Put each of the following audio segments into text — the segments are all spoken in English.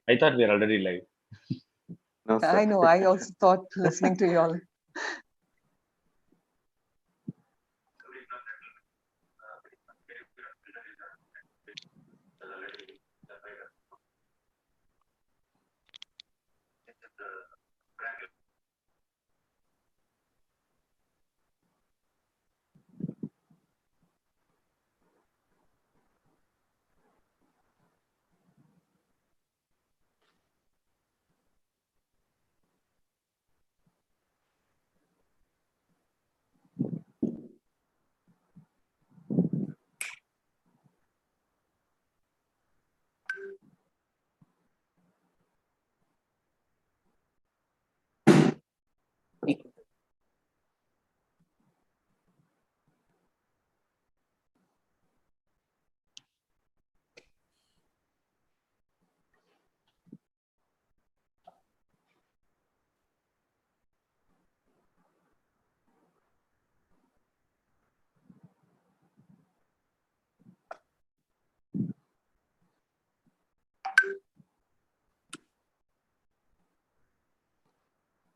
I thought we are already live. No, sir. I know, I also thought listening to you all.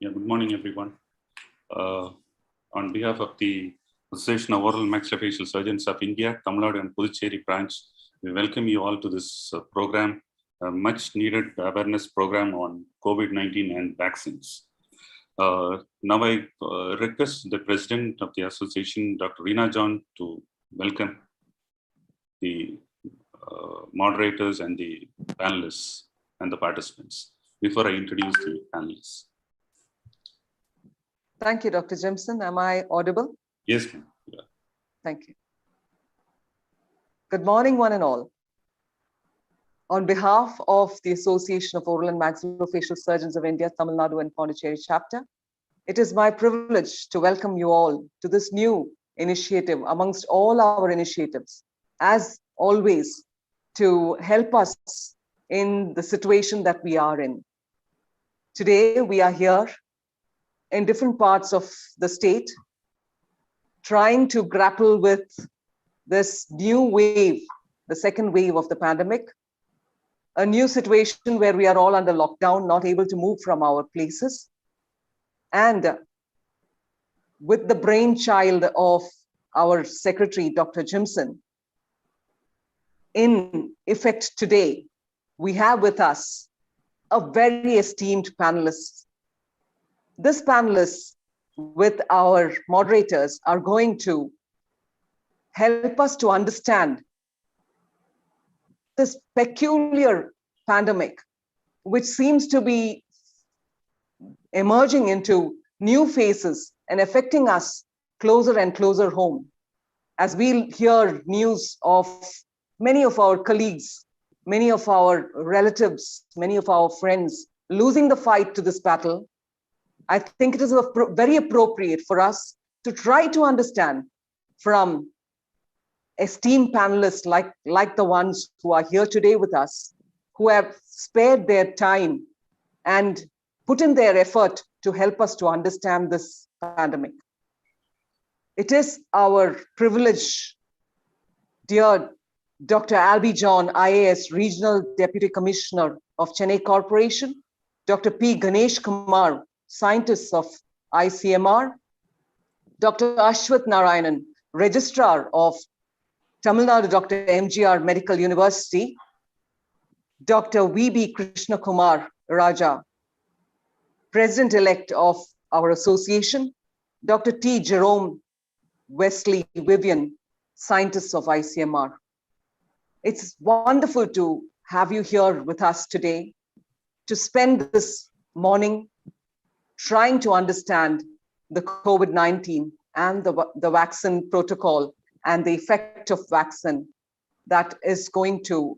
Yeah, good morning, everyone. On behalf of the Association of Oral Maxillofacial Surgeons of India, Tamil Nadu and Puducherry branch, we welcome you all to this program, a much needed awareness program on COVID-19 and vaccines. Now I request the President of the Association, Dr. Reena John, to welcome the moderators and the panelists and the participants before I introduce the panelists. Thank you, Dr. Jimson. Am I audible? Yes, ma'am. Yeah. Thank you. Good morning, one and all. On behalf of the Association of Oral and Maxillofacial Surgeons of India, Tamil Nadu and Pondicherry chapter, it is my privilege to welcome you all to this new initiative amongst all our initiatives, as always, to help us in the situation that we are in. Today, we are here in different parts of the state, trying to grapple with this new wave, the second wave of the pandemic, a new situation where we are all under lockdown, not able to move from our places. And with the brainchild of our secretary, Dr. Jimson, in effect today, we have with us a very esteemed panelist. This panelists with our moderators are going to help us to understand this peculiar pandemic, which seems to be emerging into new phases and affecting us closer and closer home. As we hear news of many of our colleagues, many of our relatives, many of our friends losing the fight to this battle, I think it is very appropriate for us to try to understand from esteemed panelists like the ones who are here today with us, who have spared their time and put in their effort to help us to understand this pandemic. It is our privilege, dear Dr. Albie John, IAS Regional Deputy Commissioner of Chennai Corporation, Dr. P. Ganesh Kumar, Scientist of ICMR, Dr. Ashwath Narayanan, Registrar of Tamil Nadu Dr. MGR Medical University, Dr. V.B. Krishna Kumar Raja, President-elect of our association, Dr. T. Jerome Wesley Vivian, Scientist of ICMR. It's wonderful to have you here with us today to spend this morning trying to understand the COVID-19 and the vaccine protocol and the effect of vaccine that is going to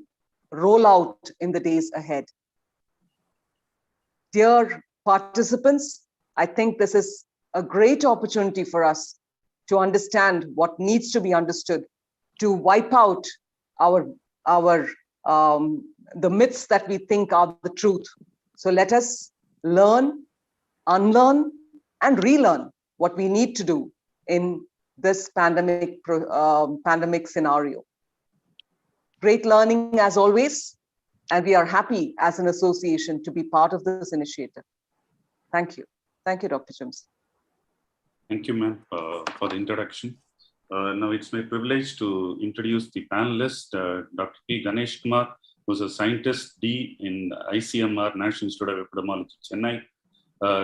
roll out in the days ahead. Dear participants, I think this is a great opportunity for us to understand what needs to be understood, to wipe out the myths that we think are the truth. So let us learn, unlearn, and relearn what we need to do in this pandemic scenario. Great learning as always. And we are happy as an association to be part of this initiative. Thank you. Thank you, Dr. James. Thank you, ma'am, for the introduction. Now it's my privilege to introduce the panelist, Dr. P. Ganesh Kumar, who's a scientist D in ICMR, National Institute of Epidemiology, Chennai.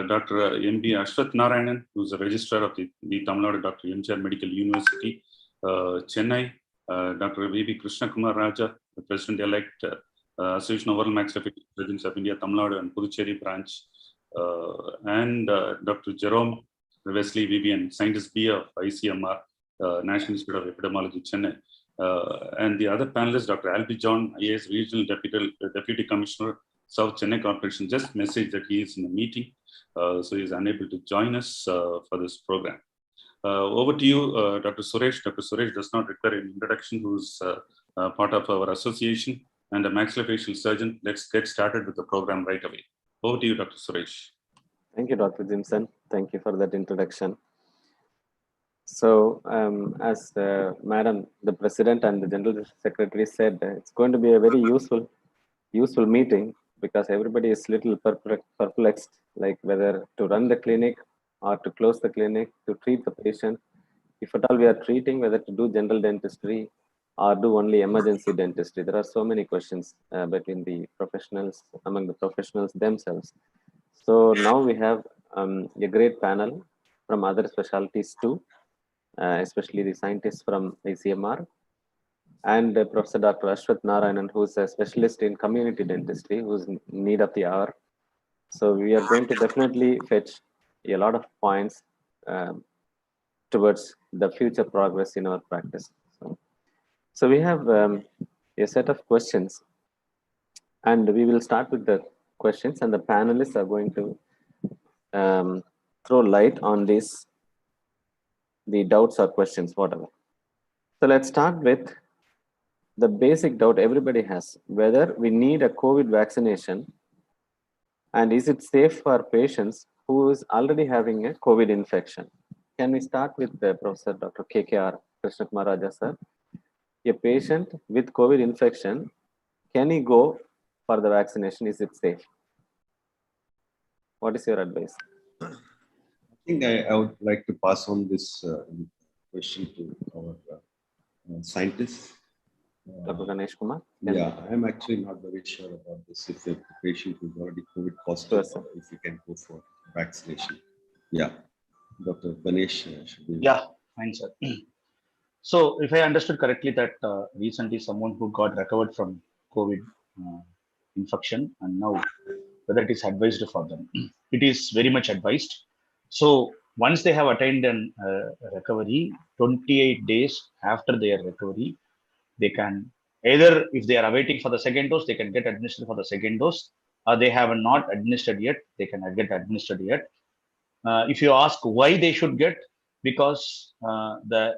Dr. M.B. Ashwath Narayanan, who's a registrar of the Tamil Nadu Dr. M.G.R. Medical University, Chennai. Dr. V.B. Krishna Kumar Raja, the President-elect, Association of Oral Maxillofacial Surgeons of India, Tamil Nadu and Puducherry branch, and Dr. Jerome Wesley Vivian, Scientist B of ICMR, National Institute of Epidemiology, Chennai. And the other panelist, Dr. Albie John, IAS Regional Deputy Commissioner, South Chennai Corporation, just messaged that he is in a meeting, so he is unable to join us for this program. Over to you, Dr. Suresh. Dr. Suresh does not require an introduction, who's part of our association and a maxillofacial surgeon. Let's get started with the program right away. Over to you, Dr. Suresh. Thank you, Dr. Jimson. Thank you for that introduction. So, as Madam, the President and the General Secretary said, it's going to be a very useful meeting because everybody is little perplexed, like whether to run the clinic or to close the clinic, to treat the patient. If at all we are treating, whether to do general dentistry or do only emergency dentistry. There are so many questions between the professionals, among the professionals themselves. So now we have a great panel from other specialties too, especially the scientists from ICMR, and Professor Dr. Ashwath Narayanan, who's a specialist in community dentistry, who's in need of the hour. So we are going to definitely fetch a lot of points towards the future progress in our practice. So we have a set of questions, and we will start with the questions, and the panelists are going to throw light on this, the doubts or questions, whatever. So let's start with the basic doubt everybody has, whether we need a COVID vaccination, and is it safe for patients who is already having a COVID infection? Can we start with Professor Dr. KKR Krishna Kumar Raja, sir? A patient with COVID infection, can he go for the vaccination? Is it safe? What is your advice? I think I would like to pass on this question to our scientists. Dr. Ganesh Kumar? Yeah, I'm actually not very sure about this. If the patient is already COVID positive, Sure, if we can go for vaccination. Yeah, Dr. Ganesh should be. Yeah, fine, sir. So, if I understood correctly, that recently someone who got recovered from COVID infection, and now whether it is advised for them, it is very much advised. So, once they have attained an recovery, 28 days after their recovery, they can either, if they are awaiting for the second dose, they can get administered for the second dose, or they have not administered yet, they can get administered yet. If you ask why they should get, because the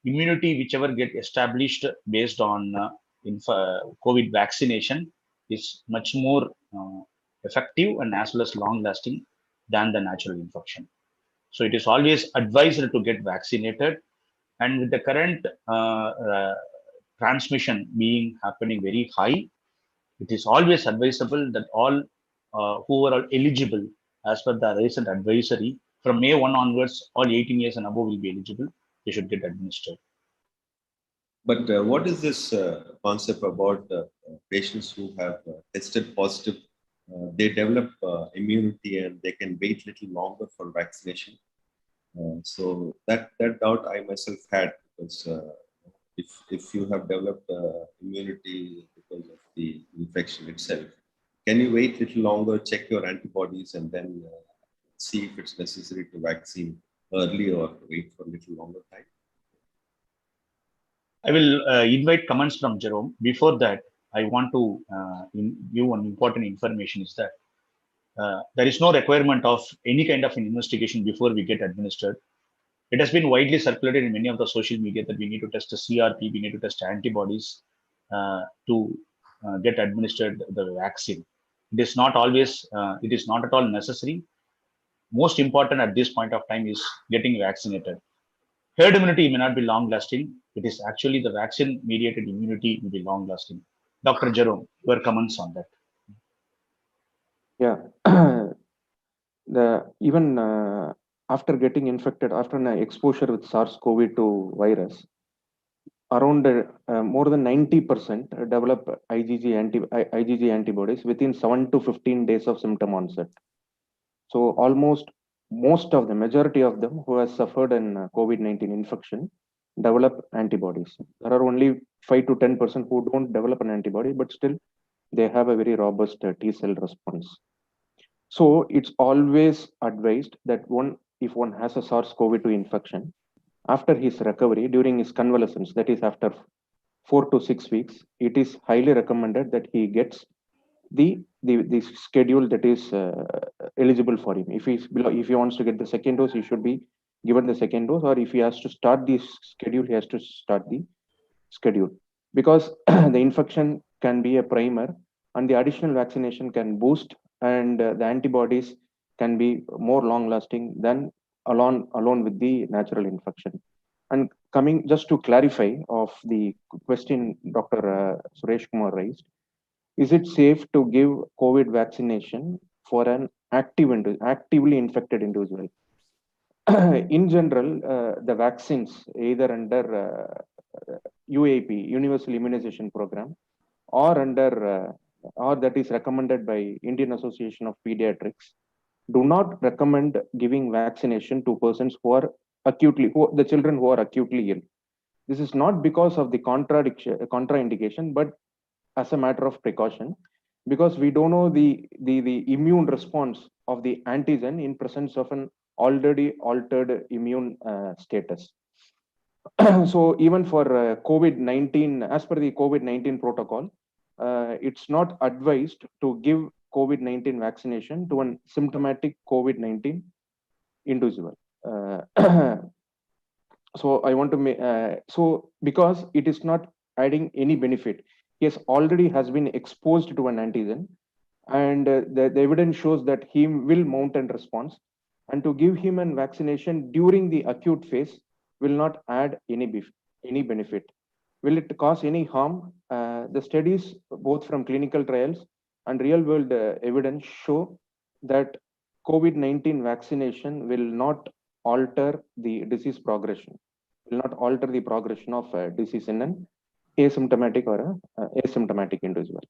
immunity whichever get established based on COVID vaccination is much more effective and as well as long lasting than the natural infection. So it is always advised to get vaccinated, and with the current transmission being happening very high, it is always advisable that all who are eligible as per the recent advisory from May 1 onwards, all 18 years and above will be eligible. They should get administered. But what is this concept about patients who have tested positive? They develop immunity and they can wait a little longer for vaccination. So that doubt I myself had, because if you have developed immunity because of the infection itself, can you wait a little longer, check your antibodies, and then see if it's necessary to vaccine early or wait for a little longer time? I will invite comments from Jerome. Before that, I want to give one important information is that there is no requirement of any kind of an investigation before we get administered. It has been widely circulated in many of the social media that we need to test the CRP, we need to test antibodies to get administered the vaccine. It is not always, it is not at all necessary. Most important at this point of time is getting vaccinated. Herd immunity may not be long lasting. It is actually the vaccine mediated immunity will be long lasting. Dr. Jerome, your comments on that. Yeah, even after getting infected, after an exposure with SARS-CoV-2 virus, around more than 90% develop IgG antibodies within 7 to 15 days of symptom onset. So almost most of the majority of them who has suffered an COVID-19 infection develop antibodies. There are only 5 to 10% who don't develop an antibody, but still they have a very robust T cell response. So it's always advised that if one has a SARS-CoV-2 infection, after his recovery, during his convalescence, that is after 4 to 6 weeks, it is highly recommended that he gets the schedule that is eligible for him. If he wants to get the second dose, he should be given the second dose, or if he has to start the schedule, he has to start the schedule, because the infection can be a primer, and the additional vaccination can boost, and the antibodies can be more long lasting than alone with the natural infection. And coming just to clarify of the question Dr. Suresh Kumar raised, is it safe to give COVID vaccination for an actively infected individual? In general, the vaccines either under UAP, Universal Immunization Program, or or that is recommended by Indian Association of Pediatrics, do not recommend giving vaccination to persons who are the children who are acutely ill. This is not because of the contraindication, but as a matter of precaution, because we don't know the immune response of the antigen in presence of an already altered immune status. So even for COVID-19, as per the COVID-19 protocol, it's not advised to give COVID-19 vaccination to a symptomatic COVID-19 individual. So I want to make, so because it is not adding any benefit, he has been exposed to an antigen, and the evidence shows that he will mount a response, and to give him a vaccination during the acute phase will not add any benefit. Will it cause any harm? The studies, both from clinical trials and real world evidence, show that COVID-19 vaccination will not alter the disease progression, will not alter the progression of disease in an asymptomatic or asymptomatic individual.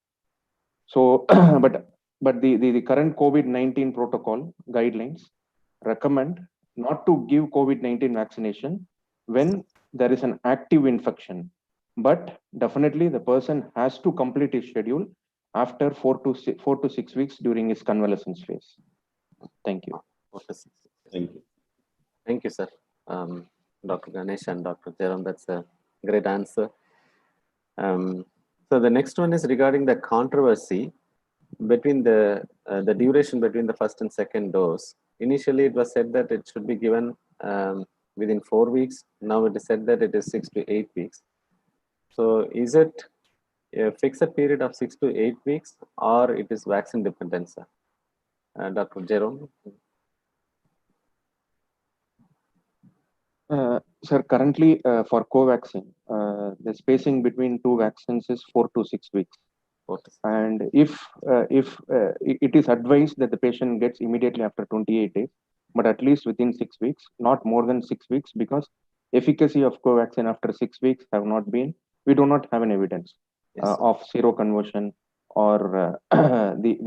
So, but the current COVID-19 protocol guidelines recommend not to give COVID-19 vaccination when there is an active infection, but definitely the person has to complete his schedule after 4 to 6 weeks during his convalescence phase. Thank you. Thank you. Thank you, sir. Dr. Ganesh and Dr. Jerome, that's a great answer. So the next one is regarding the controversy between the duration between the first and second dose. Initially, it was said that it should be given within 4 weeks. Now it is said that it is 6 to 8 weeks. So is it a fixed period of 6 to 8 weeks, or it is vaccine dependent, sir? Dr. Jerome? Sir, currently for Covaxin, the spacing between two vaccines is 4 to 6 weeks. And if it is advised that the patient gets immediately after 28 days, but at least within 6 weeks, not more than 6 weeks, because efficacy of Covaxin after 6 weeks we do not have an evidence of seroconversion or the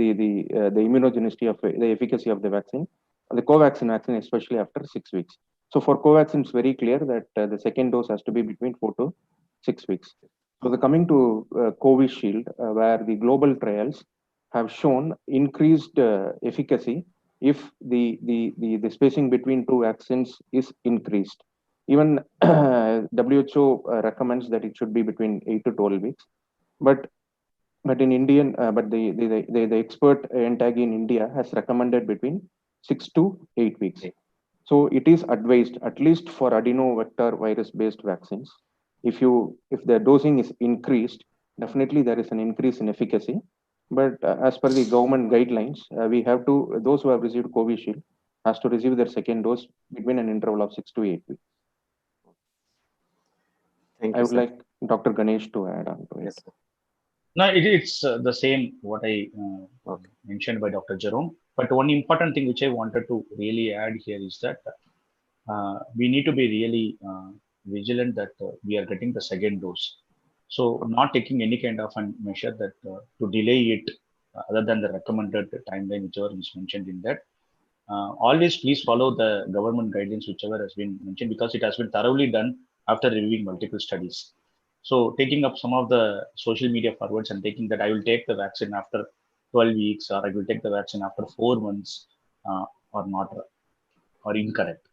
immunogenicity of the efficacy of the vaccine, the Covaxin vaccine, especially after 6 weeks. So for Covaxin, it's very clear that the second dose has to be between 4 to 6 weeks. So the coming to Covishield, where the global trials have shown increased efficacy if the spacing between two vaccines is increased. Even WHO recommends that it should be between 8 to 12 weeks. But in Indian, but the expert NTAG in India has recommended between 6 to 8 weeks. So it is advised, at least for adeno-vector virus-based vaccines, if the dosing is increased, definitely there is an increase in efficacy. But as per the government guidelines, those who have received Covishield has to receive their second dose between an interval of 6 to 8 weeks. Thank you, I would sir. like Dr. Ganesh to add on to it. Yes, sir. No, it's the same what I mentioned by Dr. Jerome. But one important thing which I wanted to really add here is that we need to be really vigilant that we are getting the second dose. So not taking any kind of a measure that to delay it other than the recommended timeline whichever is mentioned in that. Always please follow the government guidelines whichever has been mentioned because it has been thoroughly done after reviewing multiple studies. So taking up some of the social media forwards and taking that I will take the vaccine after 12 weeks or I will take the vaccine after 4 months or not or incorrect.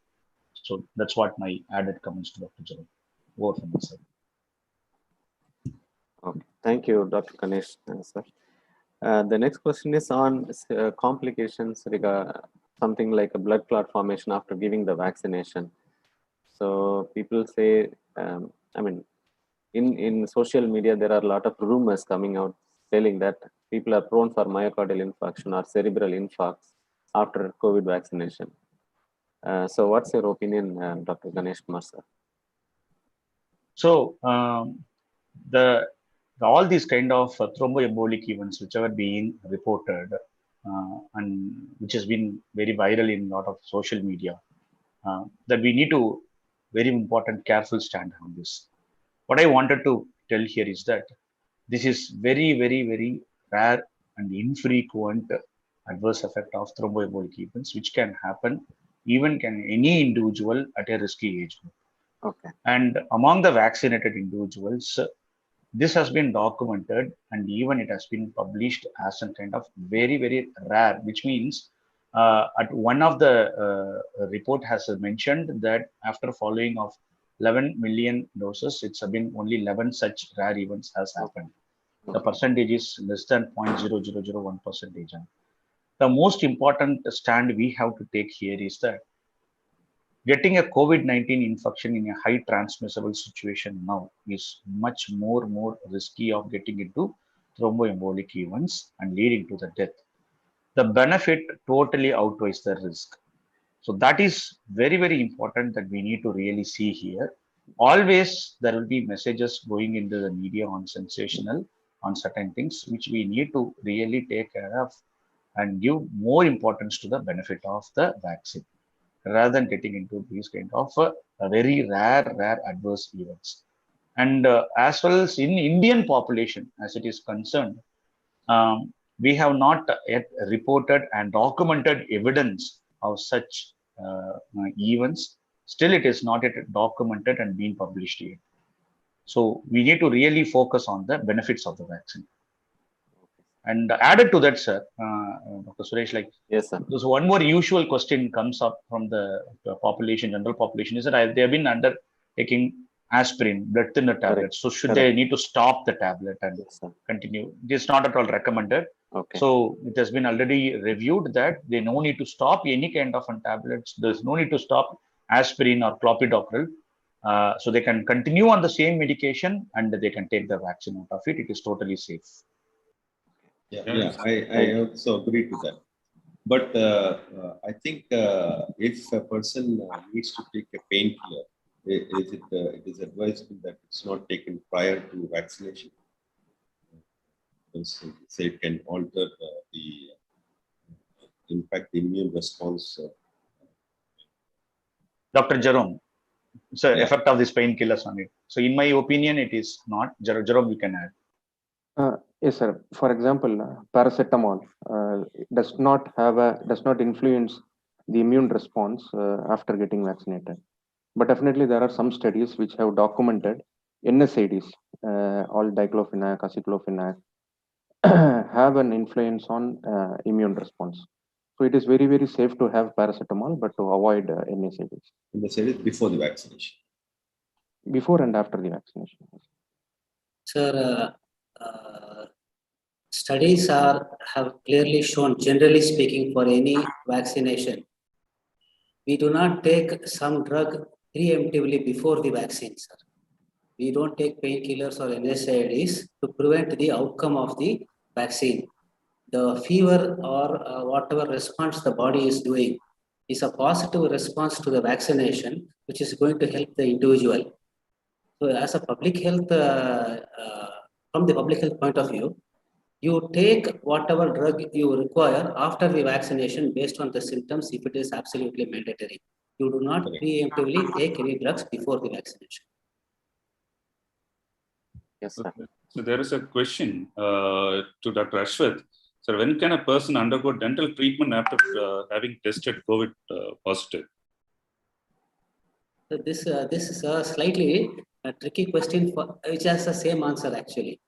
So that's what my added comments to Dr. Jerome. Over from my side. Okay. Thank you, Dr. Ganesh, sir. The next question is on complications regarding something like a blood clot formation after giving the vaccination. So people say, I mean, in social media, there are a lot of rumors coming out telling that people are prone for myocardial infarction or cerebral infarcts after COVID vaccination. So what's your opinion, Dr. Ganesh Kumar, sir? So the all these kind of thromboembolic events which are being reported and which has been very viral in a lot of social media, that we need to very important careful stand on this. What I wanted to tell here is that this is very, very, very rare and infrequent adverse effect of thromboembolic events, which can happen even can any individual at a risky age group. Okay. And among the vaccinated individuals, this has been documented and even it has been published as a kind of very, very rare, which means at one of the report has mentioned that after following of 11 million doses, it's been only 11 such rare events has happened. The percentage is less than 0.0001%. The most important stand we have to take here is that getting a COVID-19 infection in a high transmissible situation now is much more risky of getting into thromboembolic events and leading to the death. The benefit totally outweighs the risk. So that is very, very important that we need to really see here. Always there will be messages going into the media on sensational, on certain things, which we need to really take care of and give more importance to the benefit of the vaccine rather than getting into these kind of very rare adverse events. And as well as in Indian population, as it is concerned, we have not yet reported and documented evidence of such events. Still, it is not yet documented and being published yet. So we need to really focus on the benefits of the vaccine. And added to that, sir, Dr. Suresh, like, yes, sir. There's one more usual question comes up from the population, general population, is that they have been undertaking aspirin, blood thinner tablets. So should they need to stop the tablet and continue? It is not at all recommended. Okay. So it has been already reviewed that they no need to stop any kind of tablets. There's no need to stop aspirin or clopidogrel. So they can continue on the same medication and they can take the vaccine out of it. It is totally safe. Yeah, I also agree to that. But I think if a person needs to take a painkiller, it is advisable that it's not taken prior to vaccination. Because it can alter the impact the immune response. Dr. Jerome, so effect of these painkillers on it. So in my opinion, it is not. Jerome, you can add. Yes, sir. For example, paracetamol does not influence the immune response after getting vaccinated. But definitely there are some studies which have documented NSAIDs, all diclofenac, aceclofenac, have an influence on immune response. So it is very, very safe to have paracetamol, but to avoid NSAIDs. NSAIDs before the vaccination. Before and after the vaccination. Sir, studies have clearly shown, generally speaking, for any vaccination, we do not take some drug preemptively before the vaccine, sir. We don't take painkillers or NSAIDs to prevent the outcome of the vaccine. The fever or whatever response the body is doing is a positive response to the vaccination, which is going to help the individual. So as a public health from the public health point of view, you take whatever drug you require after the vaccination based on the symptoms if it is absolutely mandatory. You do not preemptively take any drugs before the vaccination. Yes, sir. Okay. So there is a question to Dr. Ashwath. So when can a person undergo dental treatment after having tested COVID positive? So this is a slightly tricky question which has the same answer actually.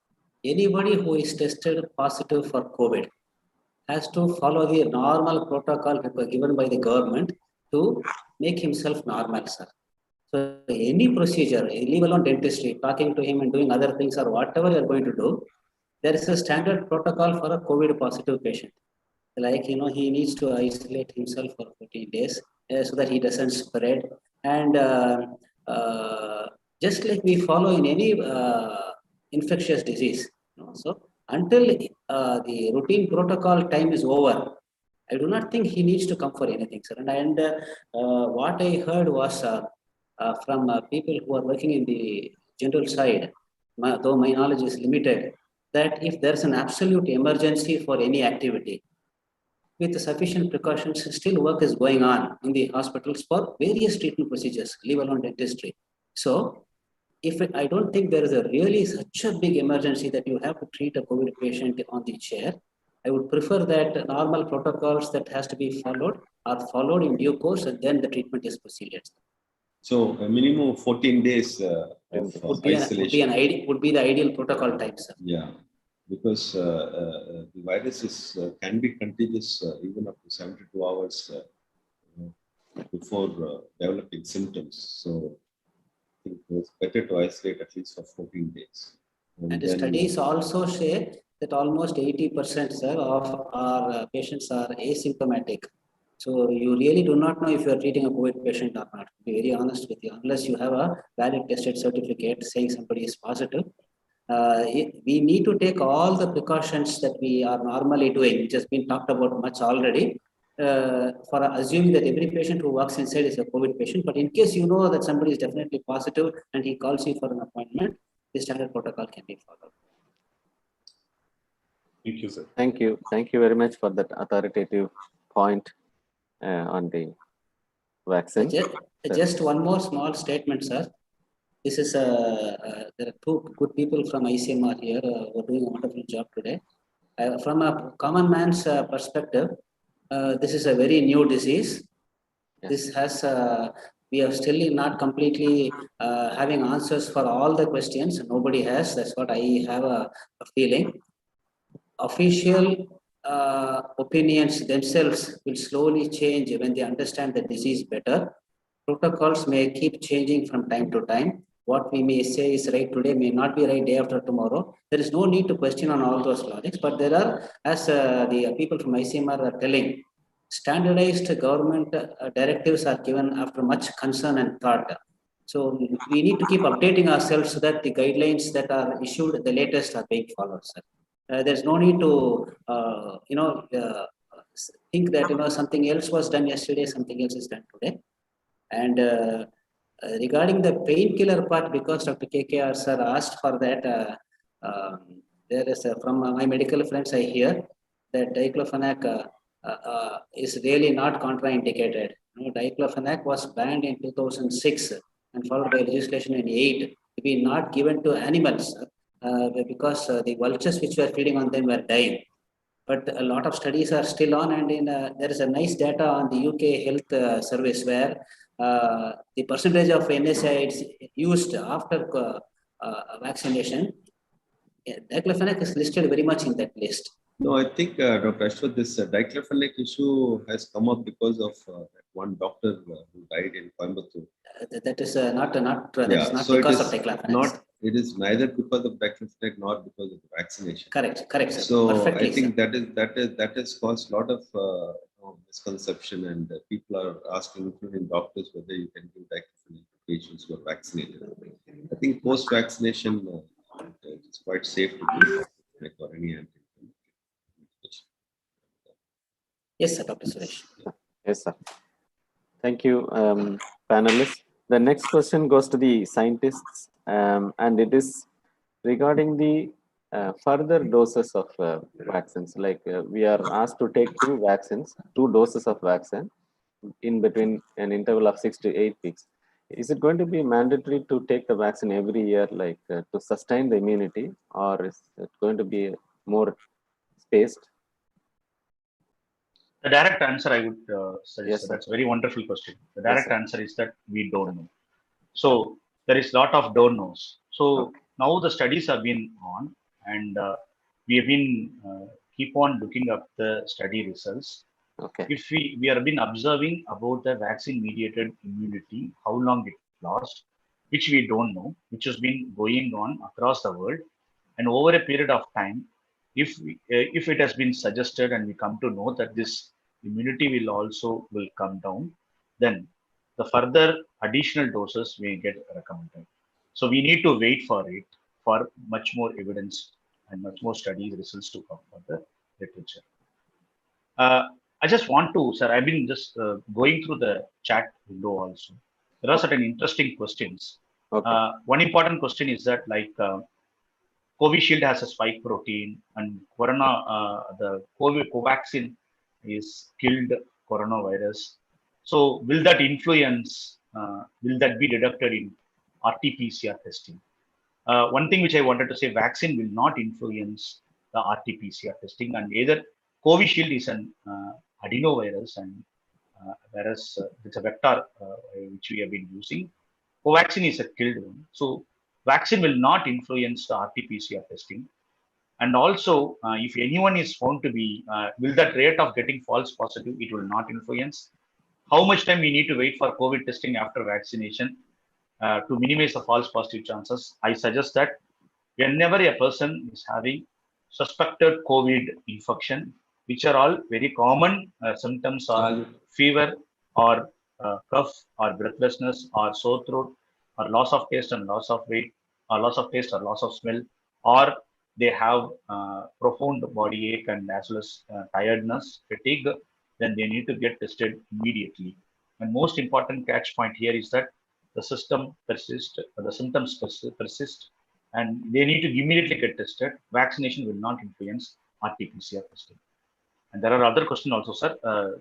Anybody who is tested positive for COVID has to follow the normal protocol given by the government to make himself normal, sir. So any procedure, leave alone dentistry, talking to him and doing other things or whatever you're going to do, there is a standard protocol for a COVID positive patient. Like, he needs to isolate himself for 14 days so that he doesn't spread. And just like we follow in any infectious disease. So until the routine protocol time is over, I do not think he needs to come for anything, sir. And what I heard was from people who are working in the general side, though my knowledge is limited, that if there's an absolute emergency for any activity, with sufficient precautions, still work is going on in the hospitals for various treatment procedures, leave alone dentistry. So, I don't think there is a really such a big emergency that you have to treat a COVID patient on the chair. I would prefer that normal protocols that has to be followed are followed in due course, and then the treatment is proceeded. So a minimum of 14 days of isolation would be the ideal protocol time, sir. Yeah, because the virus can be contagious even up to 72 hours before developing symptoms. So I think it's better to isolate at least for 14 days. And the studies also say that almost 80%, sir, of our patients are asymptomatic. So you really do not know if you are treating a COVID patient or not. To be very honest with you, unless you have a valid tested certificate saying somebody is positive. We need to take all the precautions that we are normally doing, which has been talked about much already, for assuming that every patient who walks inside is a COVID patient. But in case you know that somebody is definitely positive and he calls you for an appointment, the standard protocol can be followed. Thank you, sir. Thank you. Thank you very much for that authoritative point on the vaccine. Just one more small statement, sir. This is there are two good people from ICMR here who are doing a wonderful job today. From a common man's perspective, this is a very new disease. Yes. This has we are still not completely having answers for all the questions. Nobody has. That's what I have a feeling. Official opinions themselves will slowly change when they understand the disease better. Protocols may keep changing from time to time. What we may say is right today may not be right day after tomorrow. There is no need to question on all those logics, but there are, as the people from ICMR are telling, standardized government directives are given after much concern and thought. So we need to keep updating ourselves so that the guidelines that are issued, the latest, are being followed, sir. There's no need to, think that, something else was done yesterday, something else is done today. And regarding the painkiller part, because Dr. KKR sir asked for that, there is from my medical friends I hear that diclofenac is really not contraindicated. Diclofenac was banned in 2006 and followed by legislation in 2008 to be not given to animals because the vultures which were feeding on them were dying. But a lot of studies are still on, and there is a nice data on the UK Health Service where the percentage of NSAIDs used after vaccination, diclofenac is listed very much in that list. No, I think, Dr. Ashwath, this diclofenac issue has come up because of that one doctor who died in Coimbatore. That is not so because of diclofenac. It is neither because of diclofenac nor because of the vaccination. Correct, sir. So perfectly, I think sir. that has caused a lot of misconception, and people are asking, including doctors, whether you can give diclofenac to patients who are vaccinated. I think post-vaccination, it's quite safe to give diclofenac or any anti. Yes, sir, Dr. Suresh. Yes, sir. Thank you, panelists. The next question goes to the scientists, and it is regarding the further doses of vaccines, like we are asked to take two doses of vaccine in between an interval of 6 to 8 weeks. Is it going to be mandatory to take the vaccine every year, like to sustain the immunity, or is it going to be more spaced? The direct answer I would suggest, Yes, sir, sir. that's a very wonderful question. The Yes, direct sir. answer is that we don't know. So there is a lot of don't knows. So Okay. now the studies have been on, and we have been keep on looking up the study results. Okay. If we have been observing about the vaccine mediated immunity, how long it lasts, which we don't know, which has been going on across the world, and over a period of time, if it has been suggested and we come to know that this immunity will come down, then the further additional doses may get recommended. So we need to wait for it, for much more evidence and much more study results to come from the literature. I just want to, sir, I've been just going through the chat window also. There are certain interesting questions. Okay. One important question is that, like, Covishield has a spike protein, and the Covaxin is killed coronavirus. So, will that influence? Will that be deducted in RT-PCR testing? One thing which I wanted to say, vaccine will not influence the RT-PCR testing, and either Covishield is an adenovirus, and whereas it's a vector which we have been using. Covaxin is a killed one. So vaccine will not influence the RT-PCR testing. And also, if anyone is found to be, will that rate of getting false positive, it will not influence. How much time we need to wait for COVID testing after vaccination to minimize the false positive chances? I suggest that whenever a person is having suspected COVID infection, which are all very common symptoms are fever or cough or breathlessness or sore throat or loss of taste and loss of weight or loss of taste or loss of smell, or they have profound body ache and as well as tiredness, fatigue, then they need to get tested immediately. And most important catch point here is that the symptoms persist, and they need to immediately get tested. Vaccination will not influence RT-PCR testing. And there are other questions also, sir.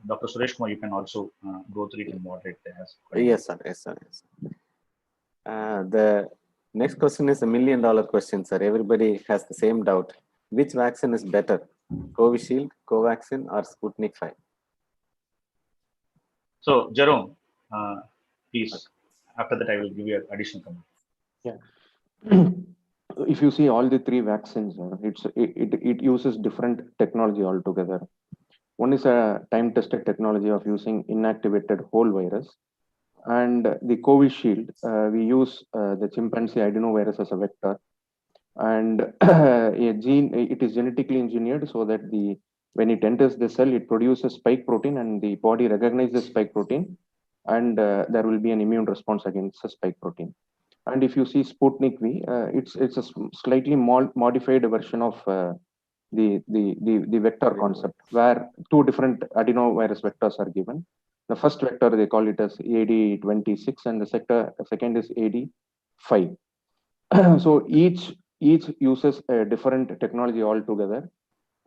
Dr. Suresh Kumar, you can also go through it and moderate as well. Yes, sir. Yes, sir. Yes. The next question is $1 million question, sir. Everybody has the same doubt. Which vaccine is better, Covishield, Covaxin, or Sputnik 5? So, Jerome, please. After that, I will give you an additional comment. Yeah. If you see all the three vaccines, it uses different technology altogether. One is a time-tested technology of using inactivated whole virus, and the Covishield, we use the chimpanzee adenovirus as a vector, and it is genetically engineered so that when it enters the cell, it produces spike protein, and the body recognizes spike protein, and there will be an immune response against the spike protein. And if you see Sputnik V, it's a slightly modified version of the vector concept, where two different adenovirus vectors are given. The first vector, they call it as AD26, and the second is AD5. So each uses a different technology altogether,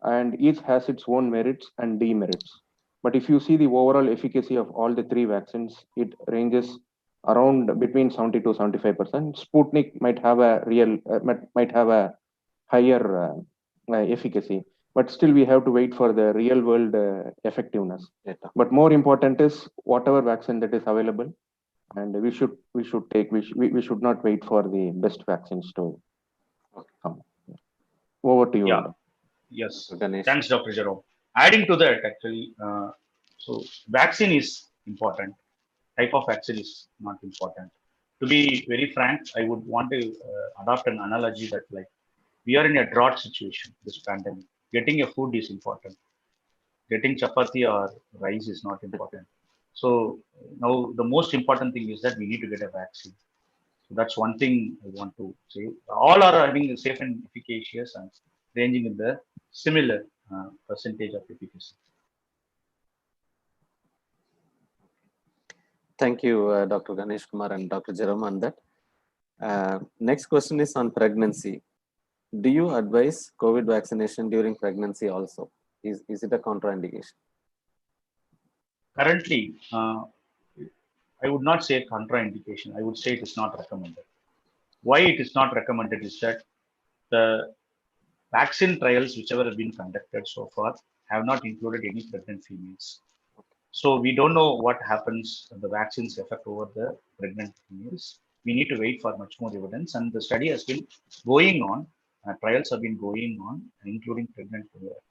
and each has its own merits and demerits. But if you see the overall efficacy of all the three vaccines, it ranges around between 70 to 75%. Sputnik might have a higher efficacy, but still we have to wait for the real world effectiveness. But more important is whatever vaccine that is available, and we should not wait for the best vaccines to come. Over to you. Yeah. Yes. Ganesh. Thanks, Dr. Jerome. Adding to that, actually, so vaccine is important. Type of vaccine is not important. To be very frank, I would want to adopt an analogy that, like, we are in a drought situation, this pandemic. Getting a food is important. Getting chapati or rice is not important. So now the most important thing is that we need to get a vaccine. So that's one thing I want to say. All are having safe and efficacious and ranging in the similar percentage of efficacy. Thank you, Dr. Ganesh Kumar and Dr. Jerome on that. Next question is on pregnancy. Do you advise COVID vaccination during pregnancy also? Is it a contraindication? Currently, I would not say contraindication. I would say it is not recommended. Why it is not recommended is that the vaccine trials, whichever have been conducted so far, have not included any pregnant females. So we don't know what happens when the vaccines effect over the pregnant females. We need to wait for much more evidence, and the study has been going on. Trials have been going on, including pregnant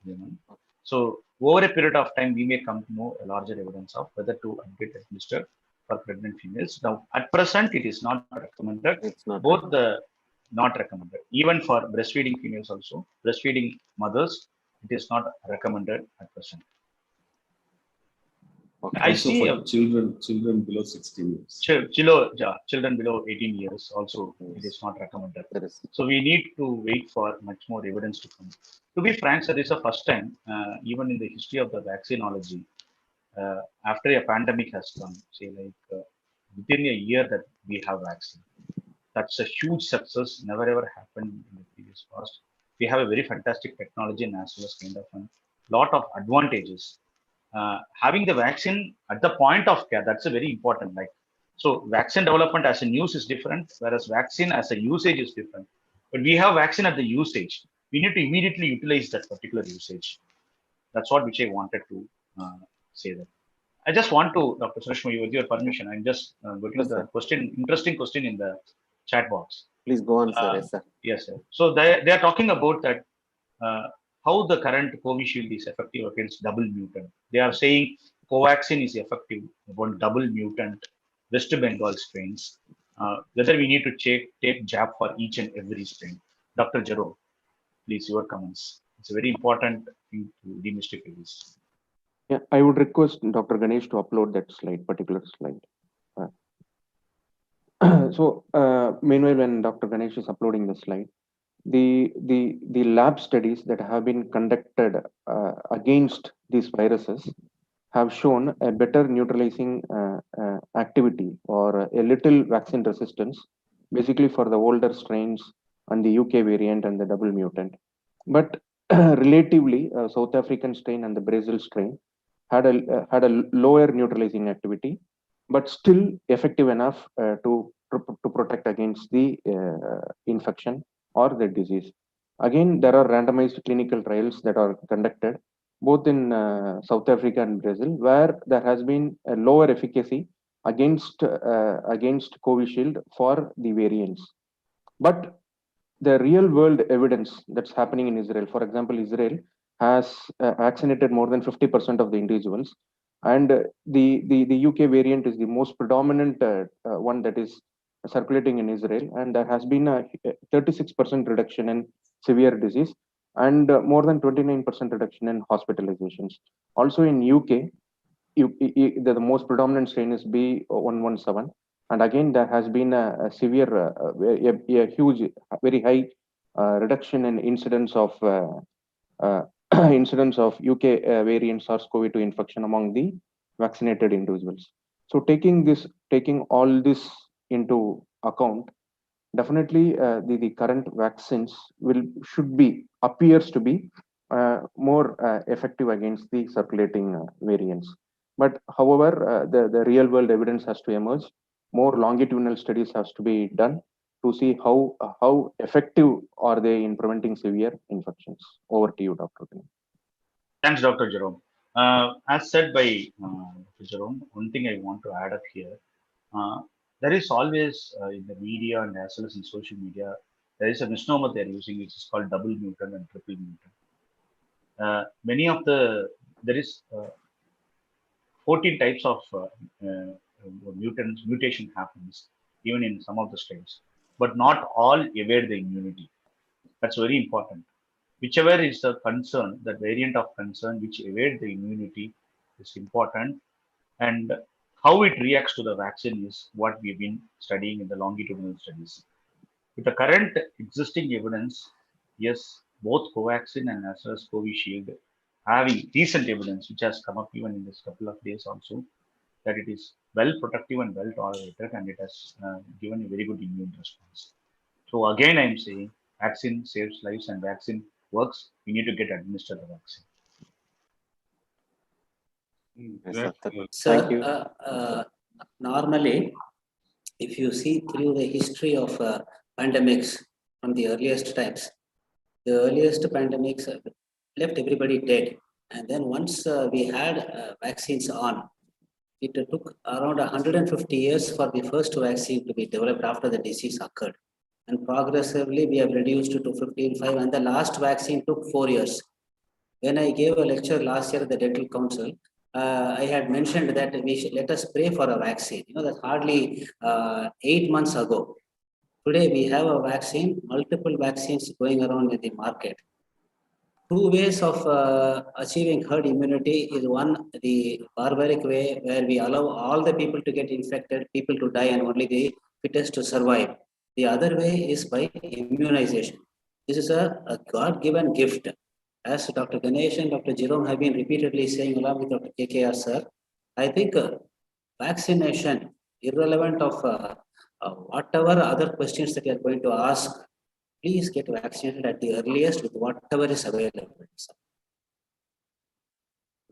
women. So over a period of time, we may come to know a larger evidence of whether to get administered for pregnant females. Now, at present, it is not recommended. It's not Both the not recommended, even for breastfeeding females also, breastfeeding mothers, it is not recommended at present. Okay. I Also see for children below 16 years. children below 18 years also, it is not recommended. There is. So we need to wait for much more evidence to come. To be frank, sir, this is the first time, even in the history of the vaccinology, after a pandemic has come, say like within a year that we have vaccine. That's a huge success, never ever happened in the previous past. We have a very fantastic technology and as well as kind of a lot of advantages. Having the vaccine at the point of care, that's a very important. Like, so vaccine development as a news is different, whereas vaccine as a usage is different. But we have vaccine at the usage. We need to immediately utilize that particular usage. That's what which I wanted to say that. I just want to, Dr. Surashma, with your permission, I'm just going to Yes, the sir. question, interesting question in the chat box. Please go on, sir. Yes, sir. Yes, sir. So they are talking about that how the current Covishield is effective against double mutant. They are saying Covaxin is effective against double mutant West Bengal strains. Whether we need to take jab for each and every strain. Dr. Jerome, please, your comments. It's a very important thing to demystify this. Yeah, I would request Dr. Ganesh to upload that particular slide. Meanwhile, when Dr. Ganesh is uploading the slide, the lab studies that have been conducted against these viruses have shown a better neutralizing activity or a little vaccine resistance, basically for the older strains and the UK variant and the double mutant. But relatively, South African strain and the Brazil strain had a lower neutralizing activity, but still effective enough to protect against the infection or the disease. Again, there are randomized clinical trials that are conducted both in South Africa and Brazil, where there has been a lower efficacy against Covishield for the variants. But the real world evidence that's happening in Israel, for example, Israel has vaccinated more than 50% of the individuals, and the UK variant is the most predominant one that is circulating in Israel, and there has been a 36% reduction in severe disease and more than 29% reduction in hospitalizations. Also in UK, the most predominant strain is B117, and again there has been a severe, a huge, very high reduction in incidence of incidence of UK variant SARS-CoV-2 infection among the vaccinated individuals. So taking all this into account, definitely the current vaccines appears to be more effective against the circulating variants. But however, the real world evidence has to emerge. More longitudinal studies has to be done to see how effective are they in preventing severe infections. Over to you, Dr. Ganesh. Thanks, Dr. Jerome. As said by Dr. Jerome, one thing I want to add up here, there is always in the media and as well as in social media, there is a misnomer they're using, which is called double mutant and triple mutant. There is 14 types of mutation happens even in some of the strains, but not all evade the immunity. That's very important. Whichever is the concern, the variant of concern which evade the immunity is important, and how it reacts to the vaccine is what we've been studying in the longitudinal studies. With the current existing evidence, yes, both Covaxin and as well as Covishield having recent evidence, which has come up even in this couple of days also, that it is well protective and well tolerated, and it has given a very good immune response. So again, I'm saying vaccine saves lives and vaccine works, we need to get administered the vaccine. Yes, sir. Thank Sir, you. normally, if you see through the history of pandemics from the earliest times, the earliest pandemics left everybody dead. And then once we had vaccines on, it took around 150 years for the first vaccine to be developed after the disease occurred. And progressively, we have reduced to 15.5, and the last vaccine took 4 years. When I gave a lecture last year at the Dental Council, I had mentioned that we should let us pray for a vaccine. You know, that's hardly 8 months ago. Today, we have a vaccine, multiple vaccines going around in the market. Two ways of achieving herd immunity is one, the barbaric way, where we allow all the people to get infected, people to die, and only the fittest to survive. The other way is by immunization. This is a God-given gift. As Dr. Ganesh and Dr. Jerome have been repeatedly saying, along with Dr. KKR, sir, I think vaccination, irrelevant of whatever other questions that you are going to ask, please get vaccinated at the earliest with whatever is available.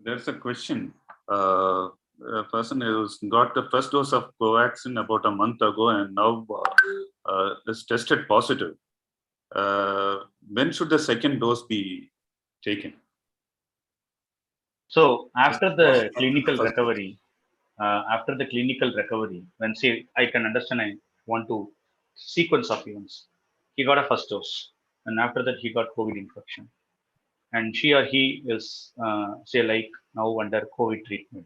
There's a question. A person who's got the first dose of Covaxin about a month ago and now is tested positive. When should the second dose be taken? So after the clinical recovery, when say I can understand, I want to sequence of events. He got a first dose, and after that he got COVID infection, and she or he is say like now under COVID treatment.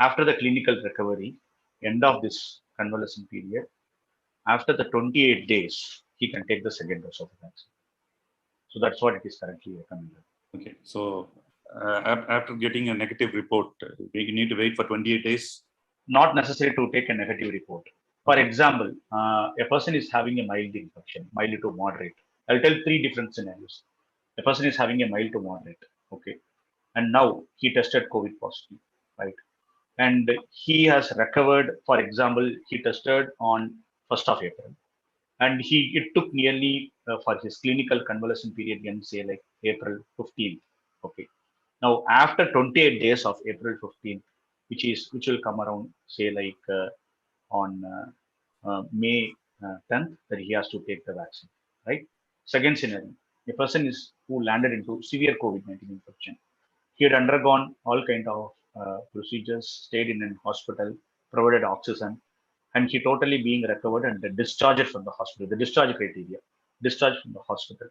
After the clinical recovery, end of this convalescent period, after the 28 days, he can take the second dose of the vaccine. So that's what it is currently recommended. Okay, so after getting a negative report, we need to wait for 28 days? Not necessary to take a negative report. For example, a person is having a mild infection, mild to moderate. I'll tell 3 different scenarios. A person is having a mild to moderate, okay, and now he tested COVID positive, right? And he has recovered. For example, he tested on 1st of April, and it took nearly for his clinical convalescent period, say like April 15th, okay. Now after 28 days of April 15th, which will come around say like on May 10th, that he has to take the vaccine, right? Second scenario, a person who landed into severe COVID-19 infection. He had undergone all kind of procedures, stayed in an hospital, provided oxygen, and he totally being recovered and discharged from the hospital. The discharge criteria, discharged from the hospital.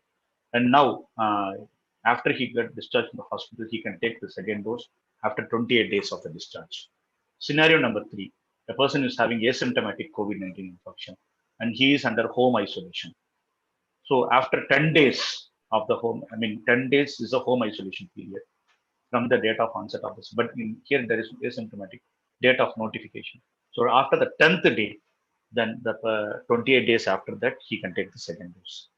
And now, after he got discharged from the hospital, he can take the second dose after 28 days of the discharge. Scenario number 3, a person is having asymptomatic COVID-19 infection and he is under home isolation. So after 10 days of the 10 days is a home isolation period from the date of onset of this. But here there is asymptomatic date of notification. So after the 10th day, then the 28 days after that, he can take the second dose.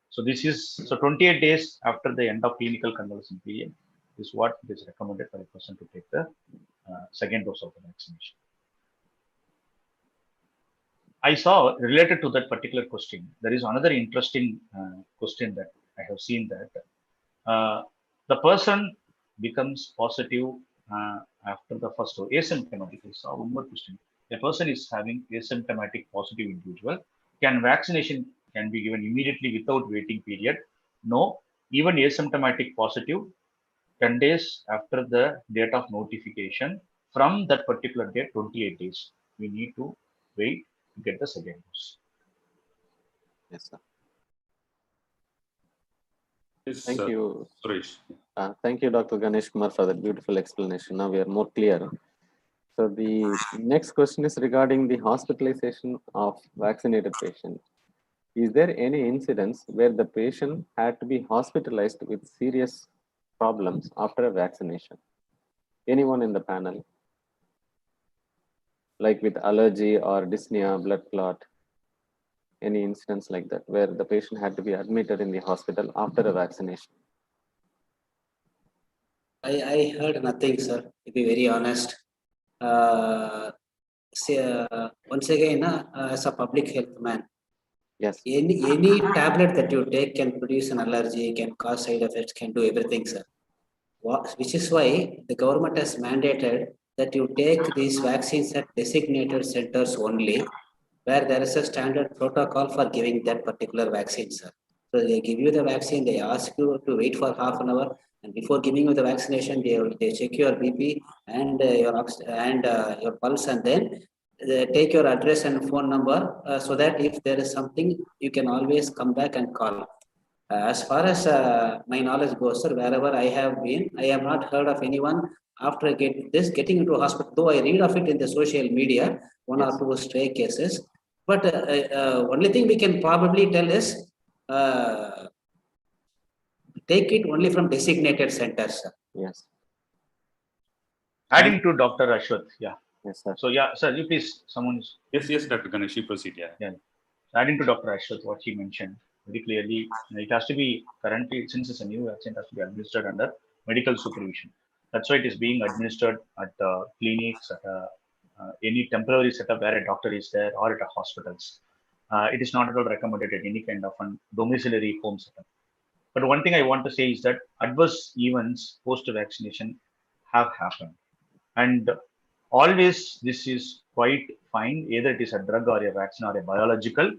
So 28 days after the end of clinical convalescent period is what is recommended for a person to take the second dose of the vaccination. I saw related to that particular question, there is another interesting question that I have seen that the person becomes positive after the first dose, asymptomatic. I saw one more question. A person is having asymptomatic positive individual. Can vaccination can be given immediately without waiting period? No, even asymptomatic positive, 10 days after the date of notification, from that particular date, 28 days, we need to wait to get the second dose. Yes, sir. Yes, Thank you. Suresh. Thank you, Dr. Ganesh Kumar, for that beautiful explanation. Now we are more clear. So the next question is regarding the hospitalization of vaccinated patient. Is there any incidence where the patient had to be hospitalized with serious problems after a vaccination? Anyone in the panel? Like with allergy or dyspnea, blood clot? Any incidents like that where the patient had to be admitted in the hospital after a vaccination? I heard nothing, sir, to be very honest. Once again, as a public health man, Yes. Any tablet that you take can produce an allergy, can cause side effects, can do everything, sir. Which is why the government has mandated that you take these vaccines at designated centers only, where there is a standard protocol for giving that particular vaccine, sir. So they give you the vaccine, they ask you to wait for half an hour, and before giving you the vaccination, they check your BP and your pulse, and then take your address and phone number, so that if there is something, you can always come back and call. As far as my knowledge goes, sir, wherever I have been, I have not heard of anyone after getting into a hospital. Though I read of it in the social media, one or two stray cases. But only thing we can probably tell is uh, take it only from designated centers, sir. Yes. Adding to Dr. Ashwath, yeah. Yes, sir. So yeah, sir, you please, someone's. Yes, Dr. Ganesh, you proceed. Yeah. Adding to Dr. Ashwath, what he mentioned very clearly, it has to be currently, since it's a new vaccine, it has to be administered under medical supervision. That's why it is being administered at clinics, at any temporary setup where a doctor is there, or at hospitals. It is not at all recommended at any kind of a domiciliary home setup. But one thing I want to say is that adverse events post-vaccination have happened. And always this is quite fine, either it is a drug or a vaccine or a biological,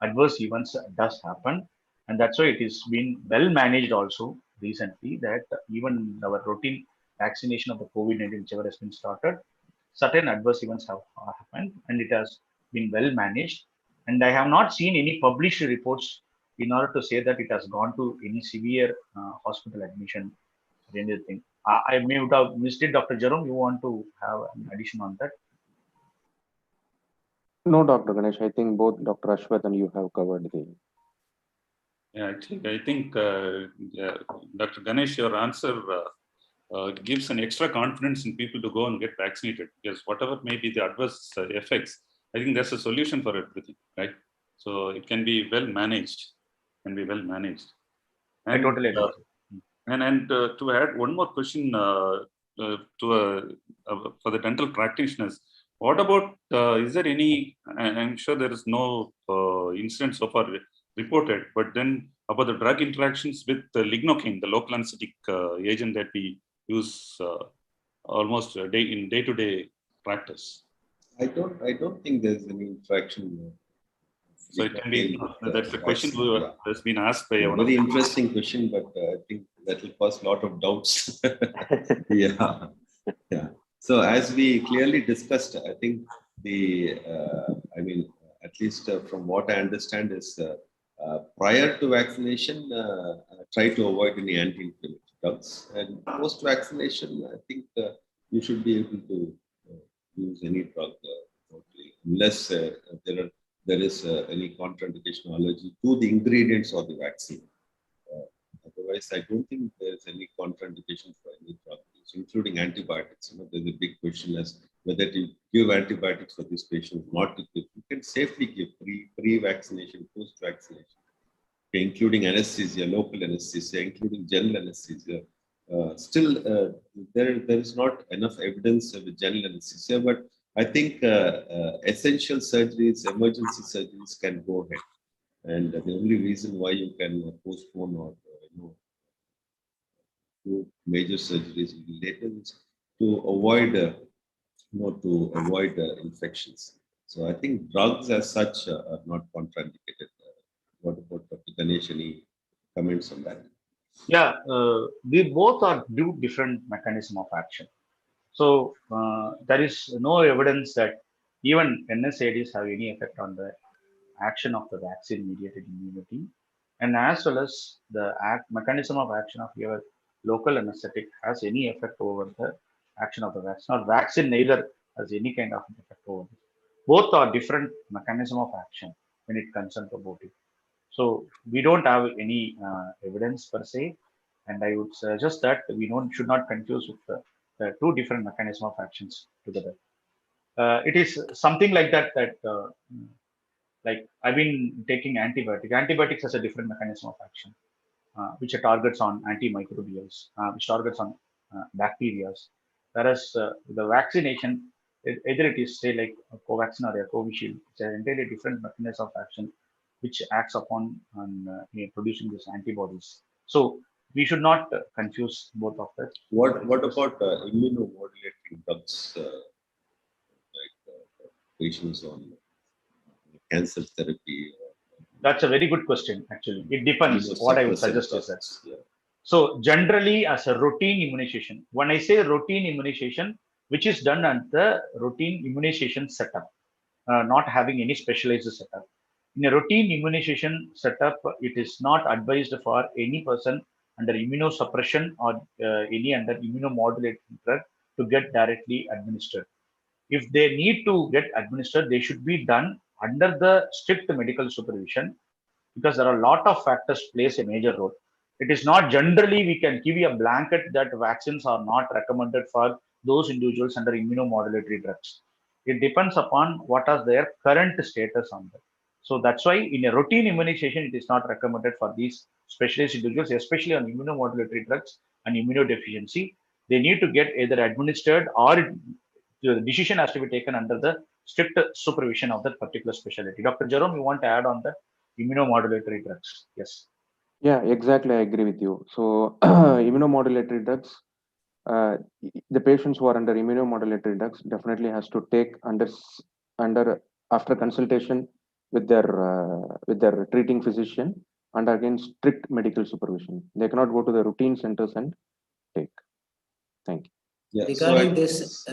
adverse events does happen. And that's why it is been well managed also recently, that even our routine vaccination of the COVID-19, whichever has been started, certain adverse events have happened and it has been well managed. And I have not seen any published reports in order to say that it has gone to any severe hospital admission or anything. I may have missed it. Dr. Jerome, you want to have an addition on that? No, Dr. Ganesh, I think both Dr. Ashwath and you have covered the. Yeah, actually, I think Dr. Ganesh, your answer gives an extra confidence in people to go and get vaccinated, because whatever may be the adverse effects, I think there's a solution for everything, right? So it can be well managed, And, I totally agree. And to add one more question for the dental practitioners, what about, is there any, and I'm sure there is no incident so far reported, but then about the drug interactions with the lignocaine, the local anesthetic agent that we use almost in day-to-day practice? I don't think there's any interaction. So it can be, that's a question that's been asked by one. Very interesting question, but I think that will cause a lot of doubts. Yeah. So as we clearly discussed, I think at least from what I understand is prior to vaccination, try to avoid any anti-inflammatory drugs, and post-vaccination, I think you should be able to use any drug unless there is any contraindication or allergy to the ingredients of the vaccine. Otherwise, I don't think there's any contraindication for any drug use, including antibiotics. There's a big question as whether to give antibiotics for these patients, not to give. You can safely give pre-vaccination, post-vaccination, including anesthesia, local anesthesia, including general anesthesia. Still, there is not enough evidence with general anesthesia, but I think essential surgeries, emergency surgeries can go ahead. And the only reason why you can postpone or do major surgeries later is to avoid infections. So I think drugs as such are not contraindicated. What about Dr. Ganesh? Any comments on that? Yeah, we both do different mechanism of action. So there is no evidence that even NSAIDs have any effect on the action of the vaccine-mediated immunity, and as well as the mechanism of action of your local anesthetic has any effect over the action of the vaccine, or vaccine neither has any kind of effect over it. Both are different mechanism of action when it concerns about it. So we don't have any evidence per se, and I would suggest that we should not confuse with the two different mechanism of actions together. It is something like that like I've been taking antibiotics. Antibiotics has a different mechanism of action, which targets on antimicrobials, which targets on bacteria. Whereas the vaccination, either it is say like a Covaxin or a Covishield, it's an entirely different mechanism of action, which acts upon and producing these antibodies. So we should not confuse both of that. What about immunomodulatory drugs, patients on cancer therapy? That's a very good question, actually. It depends. What I would suggest is that. Yeah. So generally, as a routine immunization, when I say routine immunization, which is done at the routine immunization setup, not having any specialized setup. In a routine immunization setup, it is not advised for any person under immunosuppression or any under immunomodulating drug to get directly administered. If they need to get administered, they should be done under the strict medical supervision, because there are a lot of factors plays a major role. It is not generally we can give you a blanket that vaccines are not recommended for those individuals under immunomodulatory drugs. It depends upon what is their current status on that. So that's why in a routine immunization, it is not recommended for these specialist individuals, especially on immunomodulatory drugs and immunodeficiency. They need to get either administered or the decision has to be taken under the strict supervision of that particular specialty. Dr. Jerome, you want to add on that immunomodulatory drugs? Yes. Yeah, exactly. I agree with you. So immunomodulatory drugs, the patients who are under immunomodulatory drugs definitely has to take under after consultation with their treating physician and again strict medical supervision. They cannot go to the routine centers and take. Thank you. Yeah. Regarding So this,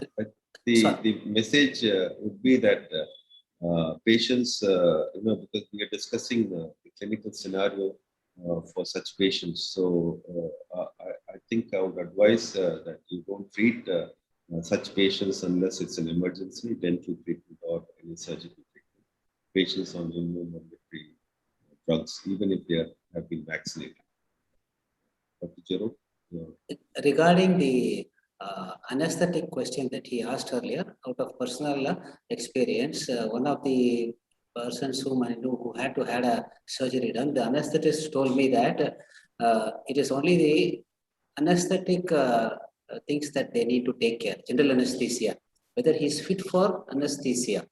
the message would be that patients, because we are discussing the clinical scenario for such patients. So I think I would advise that you don't treat such patients unless it's an emergency, dental treatment or any surgical treatment. Patients on immunomodulatory drugs, even if they have been vaccinated. Dr. Jerome? regarding the anesthetic question that he asked earlier, out of personal experience, one of the persons whom I knew who had to had a surgery done, the anesthetist told me that it is only the anesthetic things that they need to take care, general anesthesia, whether he is fit for anesthesia.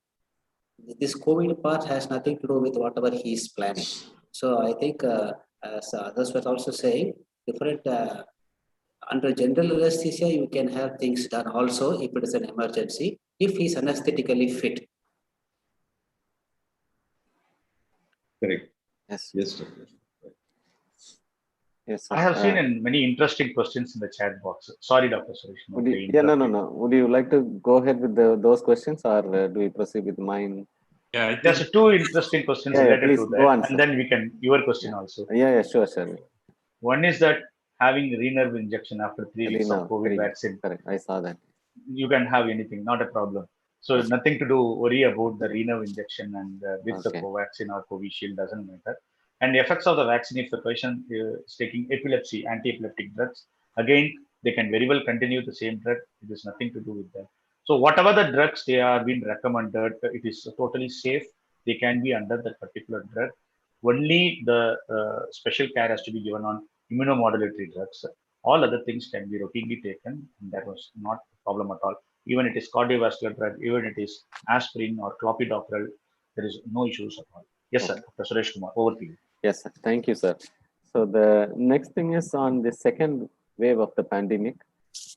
This COVID part has nothing to do with whatever he is planning. So I think, as others were also saying, different under general anesthesia, you can have things done also if it is an emergency, if he is anesthetically fit. Correct. Yes. Yes, Doctor. Yes, sir. I have seen many interesting questions in the chat box. Sorry, Dr. Suresh. No. Would you like to go ahead with those questions, or do we proceed with mine? Yeah, I think There's two interesting questions related please to go that, on, and sir. then we can your question also. Yeah, sure. One is that having re-nerve injection after 3 weeks of COVID vaccine. Correct. I saw that. You can have anything, not a problem. So nothing to do worry about the re-nerve injection and with the Covaxin or Covishield doesn't matter. And the effects of the vaccine, if the patient is taking epilepsy, anti-epileptic drugs, again, they can very well continue the same drug. It is nothing to do with that. So whatever the drugs they are being recommended, it is totally safe. They can be under that particular drug. Only the special care has to be given on immunomodulatory drugs. All other things can be routinely taken, and that was not a problem at all. Even it is cardiovascular drug, even it is aspirin or clopidogrel, there is no issues at all. Yes, sir. Dr. Suresh Kumar, over to you. Yes, sir. Thank you, sir. So the next thing is on the second wave of the pandemic.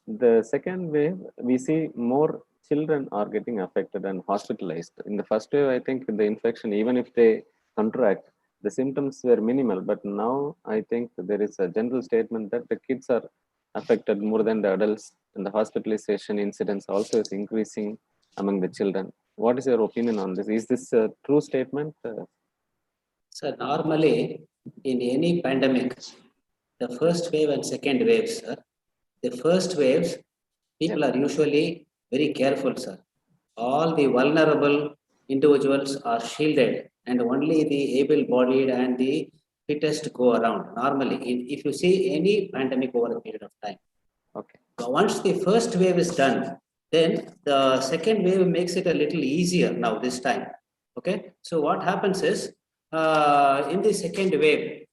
The second wave, we see more children are getting affected and hospitalized. In the first wave, I think the infection, even if they contract, the symptoms were minimal. But now I think there is a general statement that the kids are affected more than the adults, and the hospitalization incidence also is increasing among the children. What is your opinion on this? Is this a true statement? So normally in any pandemic, the first wave and second wave, sir, the first waves, people are usually very careful, sir. All the vulnerable individuals are shielded and only the able-bodied and the fittest go around. Normally, if you see any pandemic over a period of time. Okay. So once the first wave is done, then the second wave makes it a little easier now this time. Okay. So what happens is, in the second wave,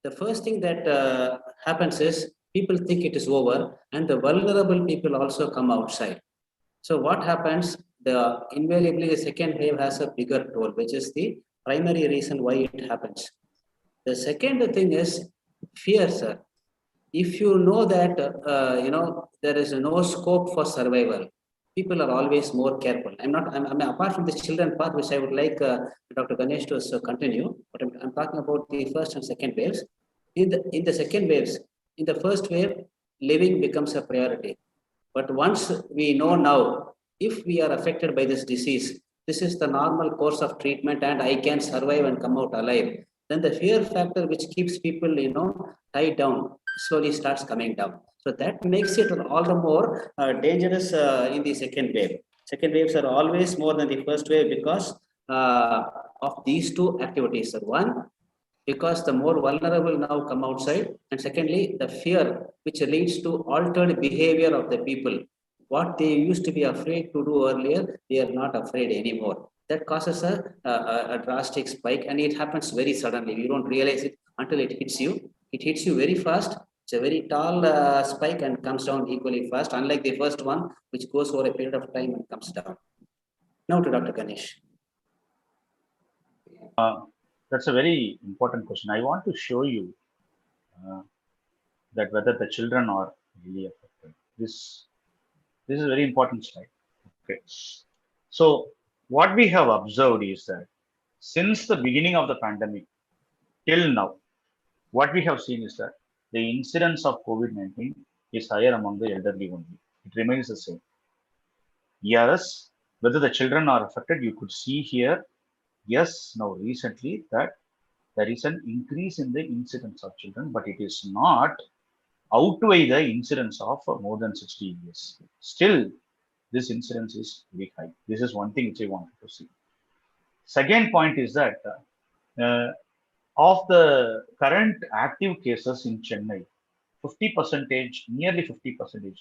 the first thing that happens is people think it is over and the vulnerable people also come outside. So what happens, invariably the second wave has a bigger toll, which is the primary reason why it happens. The second thing is fear, sir. If you know that there is no scope for survival, people are always more careful. I mean, apart from the children part, which I would like Dr. Ganesh to continue, but I'm talking about the first and second waves. In the second waves, in the first wave, living becomes a priority. But once we know now, if we are affected by this disease, this is the normal course of treatment and I can survive and come out alive. Then the fear factor which keeps people, tied down, slowly starts coming down. So that makes it all the more dangerous in the second wave. Second waves are always more than the first wave because of these two activities. One, because the more vulnerable now come outside, and secondly, the fear which leads to altered behavior of the people. What they used to be afraid to do earlier, they are not afraid anymore. That causes a drastic spike, and it happens very suddenly. You don't realize it until it hits you. It hits you very fast. It's a very tall spike and comes down equally fast, unlike the first one, which goes over a period of time and comes down. Now to Dr. Ganesh. That's a very important question. I want to show you that whether the children are really affected. This is a very important slide. Okay. So what we have observed is that since the beginning of the pandemic till now, what we have seen is that the incidence of COVID-19 is higher among the elderly only. It remains the same. Yes, whether the children are affected, you could see here, yes, now recently that there is an increase in the incidence of children, but it is not outweigh the incidence of more than 60 years. Still, this incidence is very high. This is one thing which I wanted to see. Second point is that of the current active cases in Chennai, 50%, nearly 50%,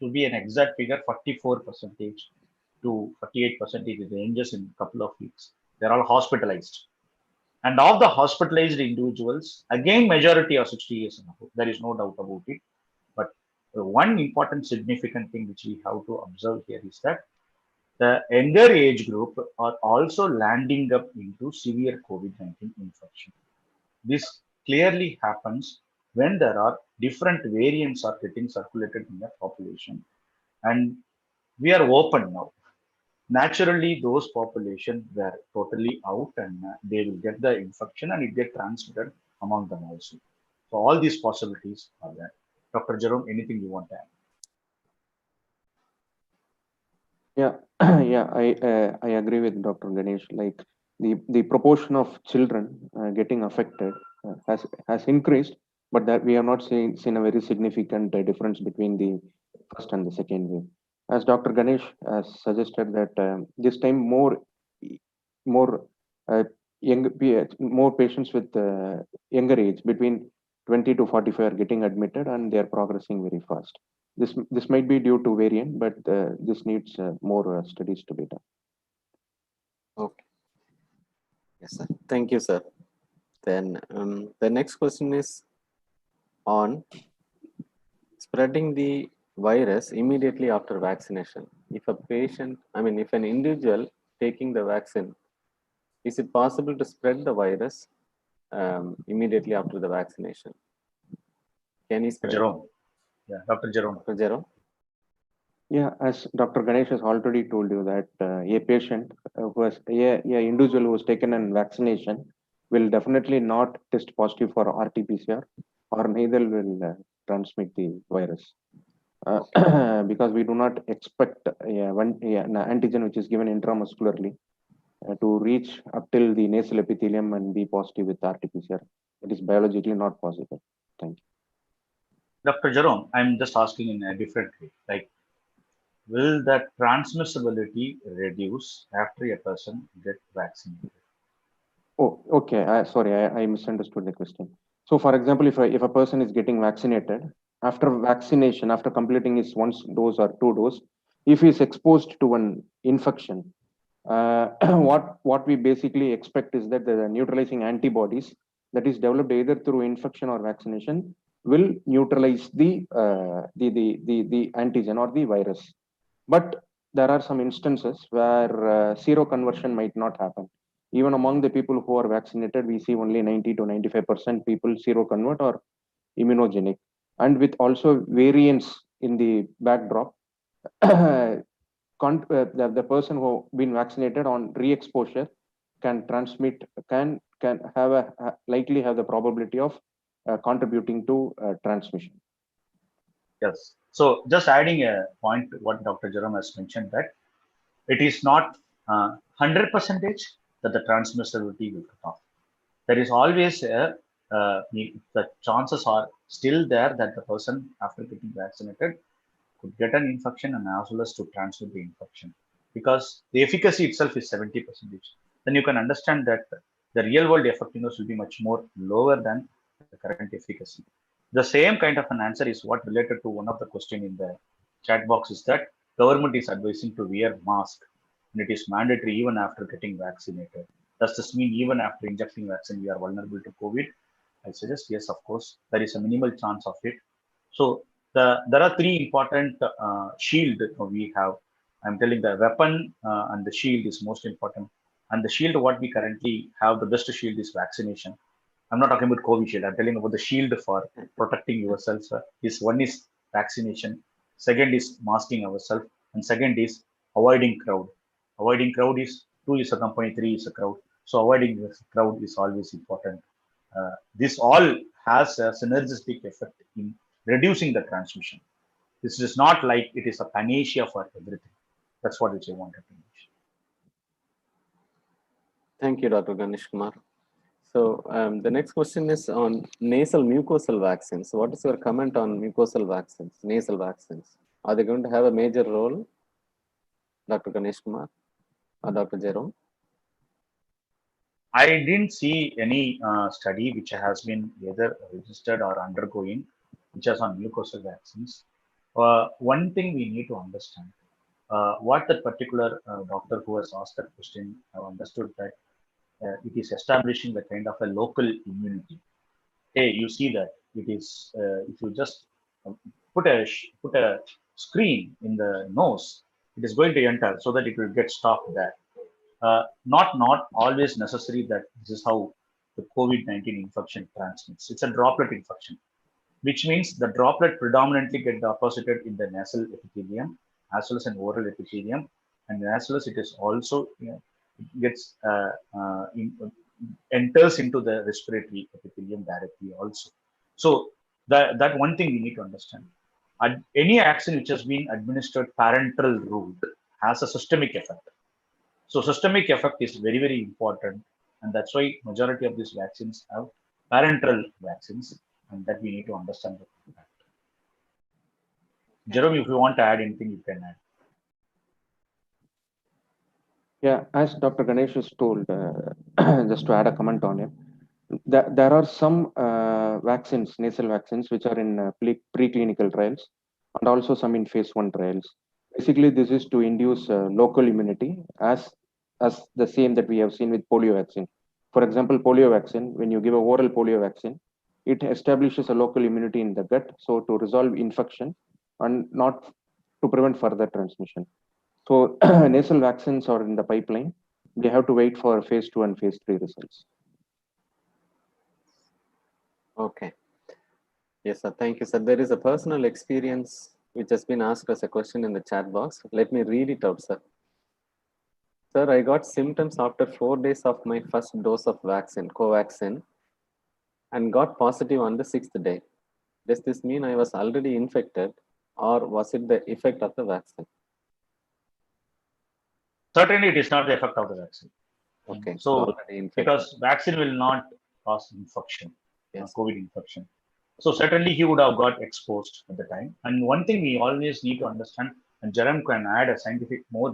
to be an exact figure, 44% to 48% ranges in a couple of weeks. They're all hospitalized. And of the hospitalized individuals, again, majority are 60 years and above. There is no doubt about it. But one important significant thing which we have to observe here is that the younger age group are also landing up into severe COVID-19 infection. This clearly happens when there are different variants are getting circulated in the population. And we are open now. Naturally, those population were totally out and they will get the infection and it get transmitted among them also. So all these possibilities are there. Dr. Jerome, anything you want to add? Yeah, yeah, I agree with Dr. Ganesh. Like the proportion of children getting affected has increased, but that we have not seen a very significant difference between the first and the second wave. As Dr. Ganesh has suggested that this time more more patients with younger age between 20 to 45 are getting admitted and they are progressing very fast. This might be due to variant, but this needs more studies to be done. Okay. Yes, sir. Thank you, sir. Then the next question is on spreading the virus immediately after vaccination. If a patient, if an individual taking the vaccine, is it possible to spread the virus immediately after the vaccination? Can he spread? Jerome. Yeah, Dr. Jerome. Dr. Jerome? Yeah, as Dr. Ganesh has already told you that a patient who has a individual who has taken a vaccination will definitely not test positive for RT-PCR or neither will transmit the virus. Because we do not expect an antigen which is given intramuscularly to reach up till the nasal epithelium and be positive with RT-PCR. It is biologically not possible. Thank you. Dr. Jerome, I'm just asking in a different way. Like, will that transmissibility reduce after a person gets vaccinated? Oh, okay. Sorry, I misunderstood the question. So, for example, if a person is getting vaccinated, after vaccination, after completing his one dose or two dose, if he is exposed to an infection, what we basically expect is that the neutralizing antibodies that is developed either through infection or vaccination will neutralize the antigen or the virus. But there are some instances where seroconversion might not happen. Even among the people who are vaccinated, we see only 90 to 95% people seroconvert or immunogenic. And with also variants in the backdrop, the person who been vaccinated on re-exposure can transmit, can have likely have the probability of contributing to transmission. Yes. So just adding a point to what Dr. Jerome has mentioned, that it is not 100% that the transmissibility will cut off. There is always the chances are still there that the person after getting vaccinated could get an infection and as well as to transmit the infection, because the efficacy itself is 70%. Then you can understand that the real world effectiveness will be much more lower than the current efficacy. The same kind of an answer is what related to one of the question in the chat box, is that government is advising to wear mask and it is mandatory even after getting vaccinated. Does this mean even after injecting vaccine we are vulnerable to COVID? I suggest yes, of course. There is a minimal chance of it. So there are three important shield we have. I'm telling the weapon and the shield is most important. And the shield, what we currently have, the best shield is vaccination. I'm not talking about COVID shield. I'm telling about the shield for protecting yourself. Is one is vaccination, second is masking ourselves, and second is avoiding crowd. Avoiding crowd is two is a company, three is a crowd. So avoiding this crowd is always important. This all has a synergistic effect in reducing the transmission. This is not like it is a panacea for everything. That's what which I wanted to mention. Thank you, Dr. Ganesh Kumar. So the next question is on nasal mucosal vaccines. What is your comment on mucosal vaccines, nasal vaccines? Are they going to have a major role, Dr. Ganesh Kumar or Dr. Jerome? I didn't see any study which has been either registered or undergoing, which is on mucosal vaccines. One thing we need to understand, what that particular doctor who has asked that question have understood that it is establishing the kind of a local immunity. Hey, you see that it is if you just put a screen in the nose, it is going to enter so that it will get stopped there. Not always necessary that this is how the COVID-19 infection transmits. It's a droplet infection, which means the droplet predominantly get deposited in the nasal epithelium as well as in oral epithelium, and as well as it is also it gets enters into the respiratory epithelium directly also. So that one thing we need to understand. Any vaccine which has been administered parenteral route has a systemic effect. So systemic effect is very, very important. And that's why majority of these vaccines have parenteral vaccines, and that we need to understand that. Jerome, if you want to add anything, you can add. Yeah, as Dr. Ganesh has told, just to add a comment on it, there are some vaccines, nasal vaccines, which are in preclinical trials and also some in phase 1 trials. Basically, this is to induce local immunity as the same that we have seen with polio vaccine. For example, polio vaccine, when you give a oral polio vaccine, it establishes a local immunity in the gut, so to resolve infection and not to prevent further transmission. So nasal vaccines are in the pipeline. We have to wait for phase 2 and phase 3 results. Okay. Yes, sir. Thank you, sir. There is a personal experience which has been asked as a question in the chat box. Let me read it out, sir. Sir, I got symptoms after 4 days of my first dose of vaccine, Covaxin, and got positive on the 6th day. Does this mean I was already infected, or was it the effect of the vaccine? Certainly, it is not the effect of the vaccine. Okay. So, because vaccine will not cause infection, yes. COVID infection. So certainly he would have got exposed at the time. And one thing we always need to understand, and Jerome can add a scientific, more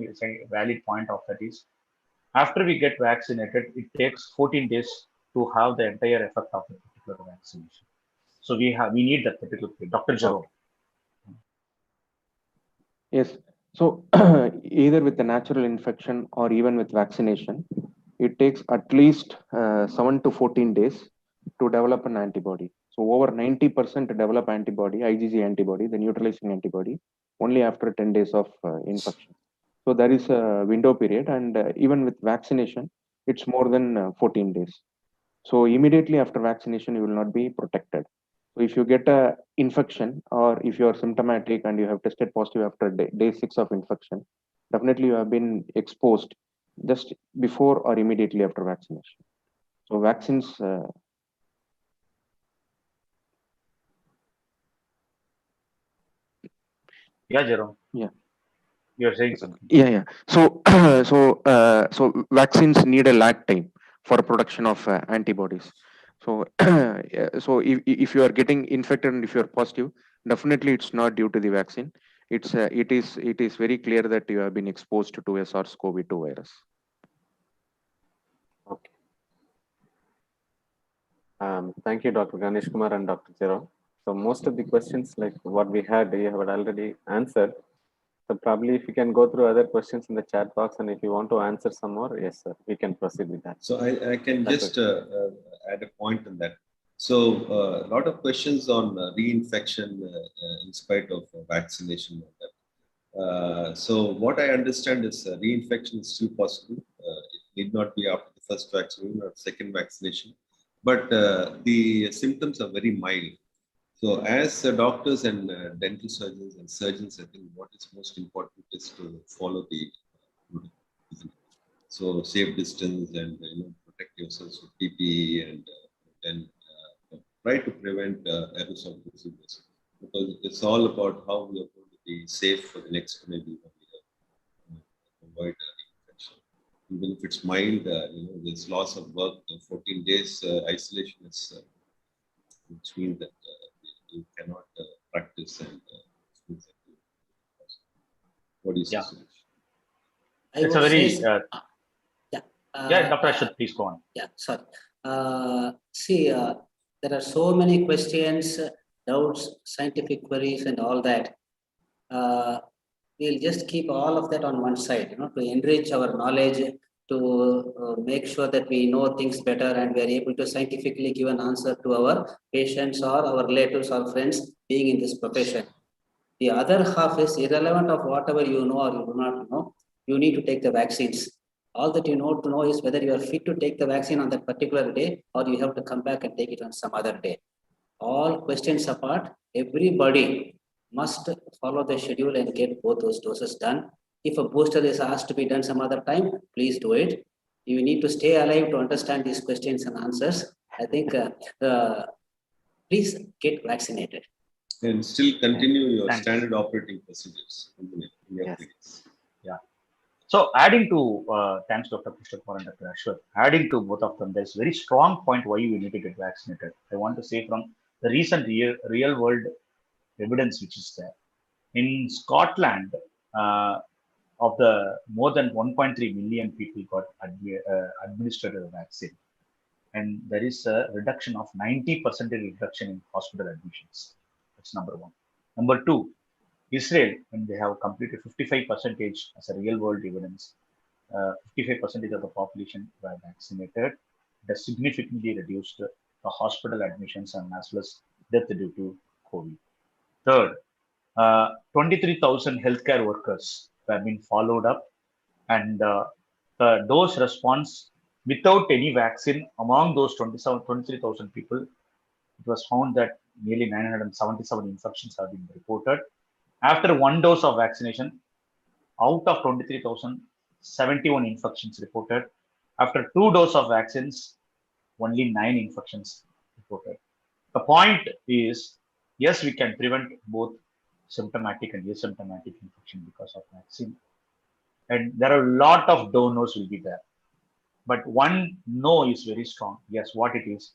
valid point of that is, after we get vaccinated, it takes 14 days to have the entire effect of the particular vaccination. So we need that particular period. Dr. Jerome. Yes. So either with the natural infection or even with vaccination, it takes at least 7 to 14 days to develop an antibody. So over 90% develop antibody, IgG antibody, the neutralizing antibody, only after 10 days of infection. So there is a window period, and even with vaccination, it's more than 14 days. So immediately after vaccination, you will not be protected. So if you get a infection or if you are symptomatic and you have tested positive after day 6 of infection, definitely you have been exposed just before or immediately after vaccination. So vaccines. Yeah, Jerome. Yeah. You're saying something. Yeah. So so vaccines need a lag time for production of antibodies. So so if you are getting infected and if you are positive, definitely it's not due to the vaccine. It is very clear that you have been exposed to a SARS-CoV-2 virus. Okay. Thank you, Dr. Ganesh Kumar and Dr. Jerome. So most of the questions like what we had, you have already answered. So probably if you can go through other questions in the chat box, and if you want to answer some more, yes, sir, we can proceed with that. So I can That's just add a point on that. So a lot of questions on reinfection in spite of vaccination. So what I understand is reinfection is still possible. It need not be after the first vaccination or second vaccination, but the symptoms are very mild. So as doctors and dental surgeons and surgeons, I think what is most important is to follow the so safe distance and protect yourselves with PPE and then try to prevent aerosol diseases because it's all about how we are going to be safe for the next maybe 1 year, avoid infection. Even if it's mild, this loss of work, 14 days isolation is, which means that you cannot practice and what do you say? Yeah. I It's a would very say, yeah, Dr. Ashad, please go on. Yeah, sorry. See, there are so many questions, doubts, scientific queries, and all that. We'll just keep all of that on one side, to enrich our knowledge, to make sure that we know things better and we are able to scientifically give an answer to our patients or our relatives or friends being in this profession. The other half is irrelevant of whatever you know or you do not know. You need to take the vaccines. All that you know to know is whether you are fit to take the vaccine on that particular day or you have to come back and take it on some other day. All questions apart, everybody must follow the schedule and get both those doses done. If a booster is asked to be done some other time, please do it. You need to stay alive to understand these questions and answers. I think please get vaccinated. And still continue your Thanks. standard operating procedures in your Yes. clinics. Yeah. So adding to, thanks Dr. Krishna Kumar and Dr. Ashwat, adding to both of them, there's a very strong point why we need to get vaccinated. I want to say from the recent real world evidence which is there. In Scotland, of the more than 1.3 million people got administered a vaccine. And there is a reduction of 90% reduction in hospital admissions. That's number one. Number two, Israel, when they have completed 55% as a real world evidence, 55% of the population were vaccinated. It has significantly reduced the hospital admissions and as well as death due to COVID. Third, 23,000 healthcare workers have been followed up, and the dose response without any vaccine among those 23,000 people, it was found that nearly 977 infections have been reported. After one dose of vaccination, out of 23,000, 71 infections reported. After two doses of vaccines, only 9 infections reported. The point is, yes, we can prevent both symptomatic and asymptomatic infection because of vaccine. And there are a lot of donors will be there. But one no is very strong. Yes, what it is,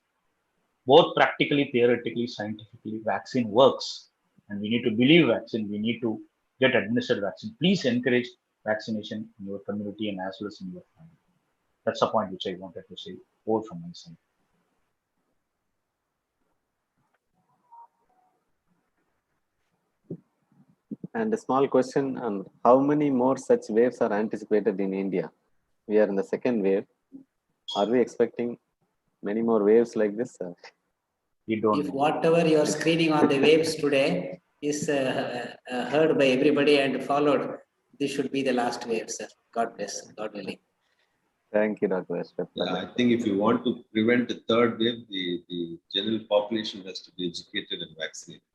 both practically, theoretically, scientifically, vaccine works. And we need to believe vaccine. We need to get administered vaccine. Please encourage vaccination in your community and as well as in your family. That's the point which I wanted to say over from my side. And a small question on how many more such waves are anticipated in India? We are in the second wave. Are we expecting many more waves like this? We don't If know. whatever you are screening on the waves today is heard by everybody and followed, this should be the last wave, sir. God bless. God willing. Thank you, Dr. Ashwat. Yeah, I think if you want to prevent a third wave, the general population has to be educated and vaccinated.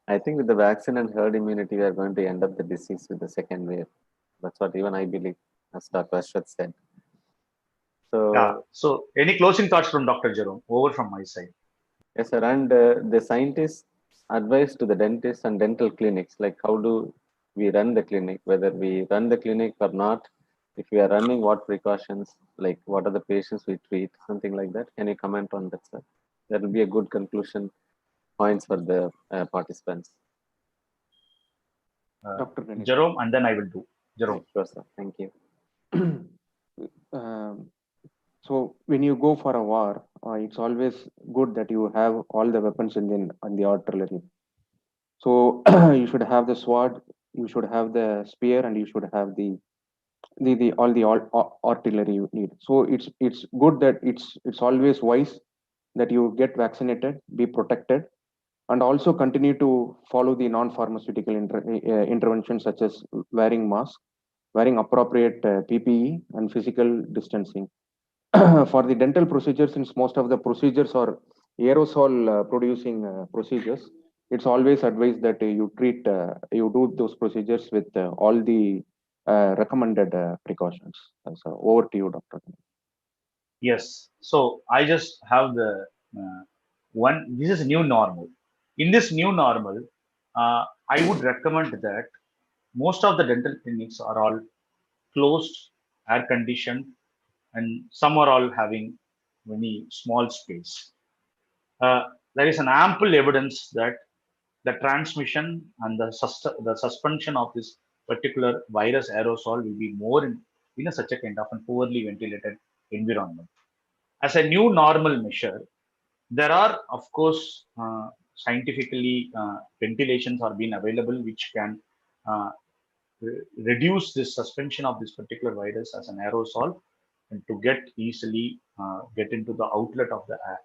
I think with the vaccine and herd immunity, we are going to end up the disease with the second wave. That's what even I believe, as Dr. Ashwat said. Yeah. So, So, any closing thoughts from Dr. Jerome? Over from my side. yes, sir. And the scientists advise to the dentists and dental clinics, like how do we run the clinic, whether we run the clinic or not. If we are running, what precautions, like what are the patients we treat, something like that. Can you comment on that, sir? That will be a good conclusion points for the participants. Dr. Ganesh. Jerome, and then I will do. Jerome. Sure, sir. Thank you. So when you go for a war, it's always good that you have all the weapons in the artillery. So you should have the sword, you should have the spear, and you should have the artillery you need. So it's good that it's always wise that you get vaccinated, be protected, and also continue to follow the non-pharmaceutical interventions such as wearing mask, wearing appropriate PPE, and physical distancing. For the dental procedures, since most of the procedures are aerosol producing procedures, it's always advised that you do those procedures with all the recommended precautions. So over to you, Dr. Yes. So I just have the one. This is new normal. In this new normal, I would recommend that most of the dental clinics are all closed, air conditioned, and some are all having very small space. There is an ample evidence that the transmission and the suspension of this particular virus aerosol will be more in such a kind of a poorly ventilated environment. As a new normal measure, there are, of course, scientifically ventilations are being available which can uh, reduce this suspension of this particular virus as an aerosol and to get easily get into the outlet of the air.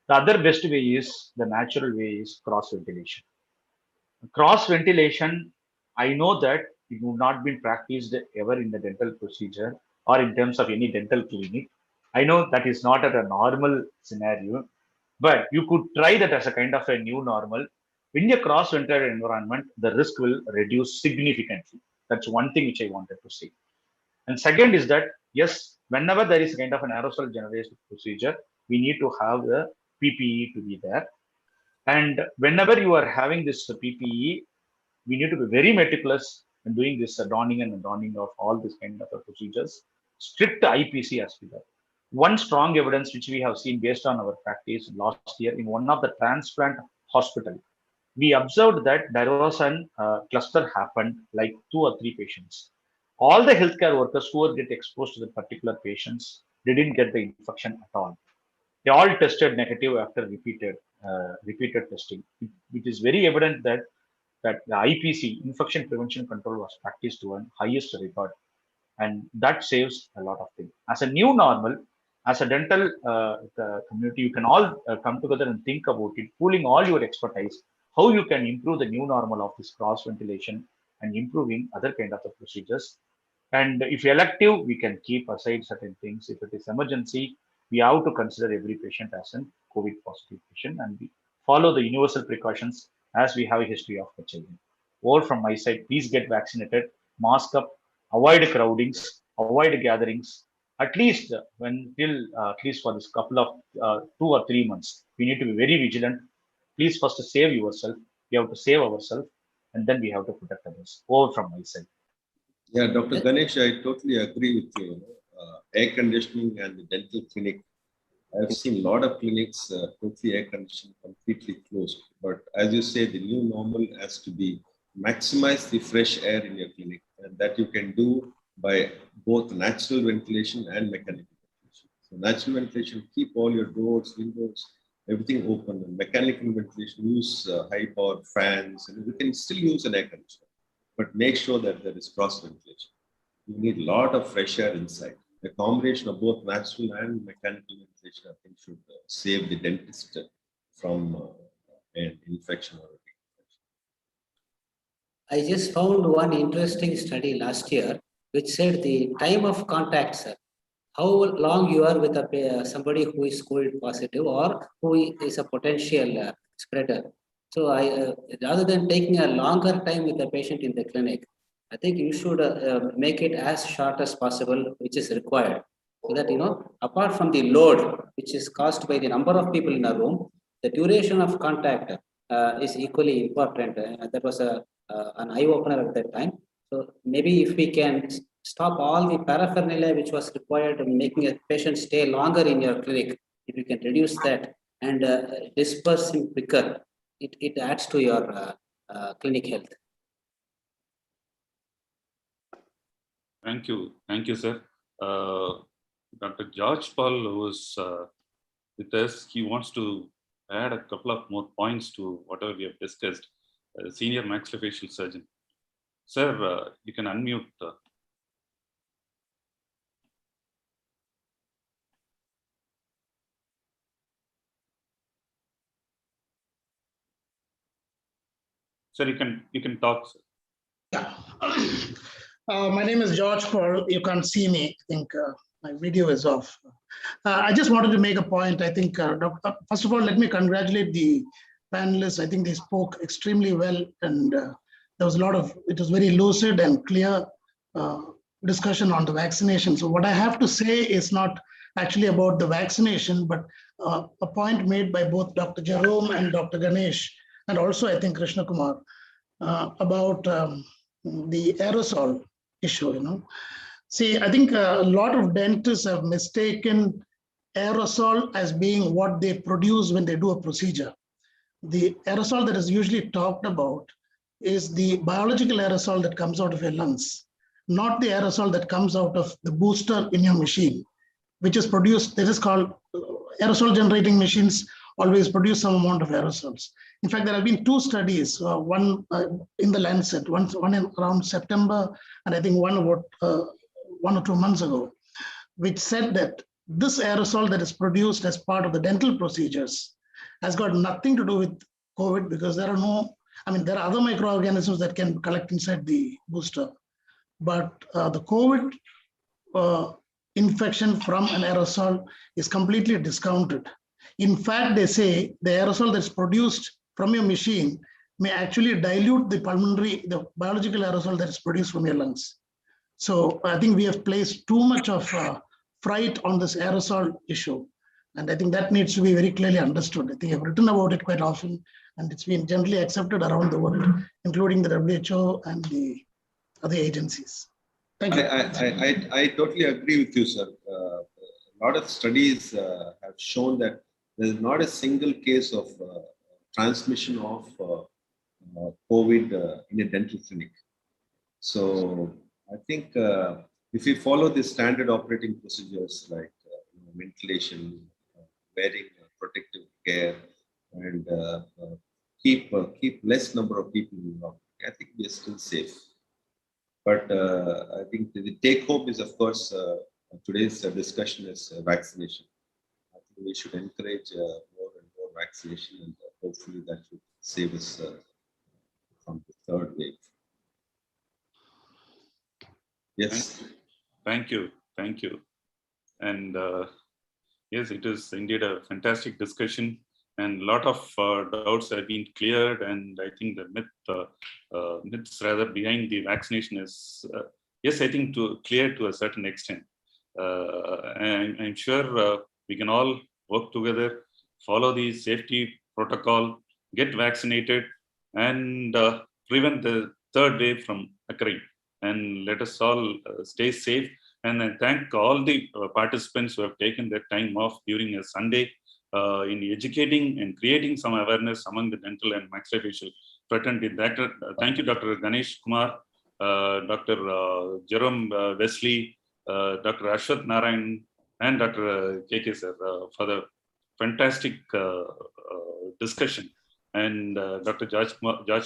The other best way is the natural way is cross ventilation. Cross ventilation, I know that it would not be practiced ever in the dental procedure or in terms of any dental clinic. I know that is not at a normal scenario, but you could try that as a kind of a new normal. In a cross ventilated environment, the risk will reduce significantly. That's one thing which I wanted to say. And second is that, yes, whenever there is a kind of an aerosol generation procedure, we need to have the PPE to be there. And whenever you are having this PPE, we need to be very meticulous in doing this donning and donning of all this kind of procedures. Strict IPC has to be there. One strong evidence which we have seen based on our practice last year in one of the transplant hospital, we observed that there was an cluster happened like 2 or 3 patients. All the healthcare workers who were get exposed to the particular patients, they didn't get the infection at all. They all tested negative after repeated testing. It is very evident that the IPC, infection prevention control, was practiced to an highest regard, and that saves a lot of things. As a new normal, as a dental community, you can all come together and think about it, pooling all your expertise, how you can improve the new normal of this cross ventilation and improving other kind of the procedures. And if elective, we can keep aside certain things. If it is emergency, we have to consider every patient as a COVID positive patient and we follow the universal precautions as we have a history of HIV. Or from my side, please get vaccinated, mask up, avoid crowdings, avoid gatherings. At least at least for this couple of 2 or 3 months, we need to be very vigilant. Please first save yourself. We have to save ourselves, and then we have to protect others. Over from my side. Yeah, Dr. Ganesh, I totally agree with you. Air conditioning and the dental clinic. I've seen a lot of clinics totally air conditioned, completely closed. But as you say, the new normal has to be maximize the fresh air in your clinic, and that you can do by both natural ventilation and mechanical ventilation. So natural ventilation, keep all your doors, windows, everything open. And mechanical ventilation, use high power fans, and you can still use an air conditioner, but make sure that there is cross ventilation. You need a lot of fresh air inside. The combination of both natural and mechanical ventilation, I think, should save the dentist from an infection or a I just found one interesting study last year which said the time of contact, sir. How long you are with somebody who is COVID positive or who is a potential spreader. So rather than taking a longer time with the patient in the clinic, I think you should make it as short as possible, which is required. So that, apart from the load, which is caused by the number of people in a room, the duration of contact is equally important. That was an eye-opener at that time. So maybe if we can stop all the paraphernalia which was required in making a patient stay longer in your clinic, if you can reduce that and disperse him quicker, it adds to your clinic health. Thank you, sir. Dr. George Paul, who is with us, he wants to add a couple of more points to whatever we have discussed. Senior maxillofacial surgeon. Sir, you can unmute. Sir, you can talk, sir. Yeah. My name is George Paul. You can't see me. I think my video is off. I just wanted to make a point. I think, first of all, let me congratulate the panelists. I think they spoke extremely well, and there was it was very lucid and clear discussion on the vaccination. So what I have to say is not actually about the vaccination, but a point made by both Dr. Jerome and Dr. Ganesh, and also I think Krishna Kumar, about the aerosol issue. See, I think a lot of dentists have mistaken aerosol as being what they produce when they do a procedure. The aerosol that is usually talked about is the biological aerosol that comes out of your lungs, not the aerosol that comes out of the booster in your machine, which is produced, that is called aerosol generating machines always produce some amount of aerosols. In fact, there have been two studies, one in the Lancet, one around September, and I think one about 1 or 2 months ago, which said that this aerosol that is produced as part of the dental procedures has got nothing to do with COVID, because there are there are other microorganisms that can collect inside the booster. But the COVID infection from an aerosol is completely discounted. In fact, they say the aerosol that's produced from your machine may actually dilute the biological aerosol that is produced from your lungs. So I think we have placed too much of fright on this aerosol issue. And I think that needs to be very clearly understood. I think I've written about it quite often, and it's been generally accepted around the world, including the WHO and the other agencies. Thank you. I totally agree with you, sir. A lot of studies have shown that there is not a single case of transmission of COVID in a dental clinic. So I think if we follow the standard operating procedures like ventilation, wearing protective care, and keep less number of people involved, I think we are still safe. But I think the take home is, of course, today's discussion is vaccination. I think we should encourage more and more vaccination, and hopefully that should save us from the third wave. Yes. Thank you. And yes, it is indeed a fantastic discussion, and a lot of doubts have been cleared. And I think the myths rather behind the vaccination is, yes, I think clear to a certain extent. And I'm sure we can all work together, follow the safety protocol, get vaccinated, and prevent the third wave from occurring. And let us all stay safe. And I thank all the participants who have taken their time off during a Sunday in educating and creating some awareness among the dental and maxillofacial fraternity. Thank you, Dr. Ganesh Kumar, Dr. Jerome Wesley, Dr. Ashwath Narayan, and Dr. KK sir for the fantastic discussion, and Dr. George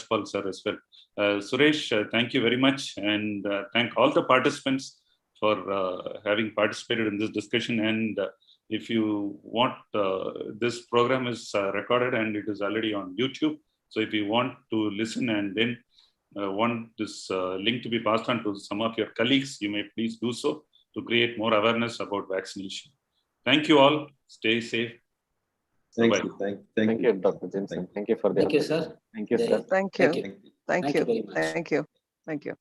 Paul sir as well. Suresh, thank you very much, and thank all the participants for having participated in this discussion. And if you want, this program is recorded and it is already on YouTube. So if you want to listen and then want this link to be passed on to some of your colleagues, you may please do so to create more awareness about vaccination. Thank you all. Stay safe. Thank Bye-bye. you. Thank you, Dr. Jameson. Thank you for the Thank you, sir. Thank you, Jai sir. Hind. Thank Thank you. you. Thank Thank you. you very much. Thank you. Thank you.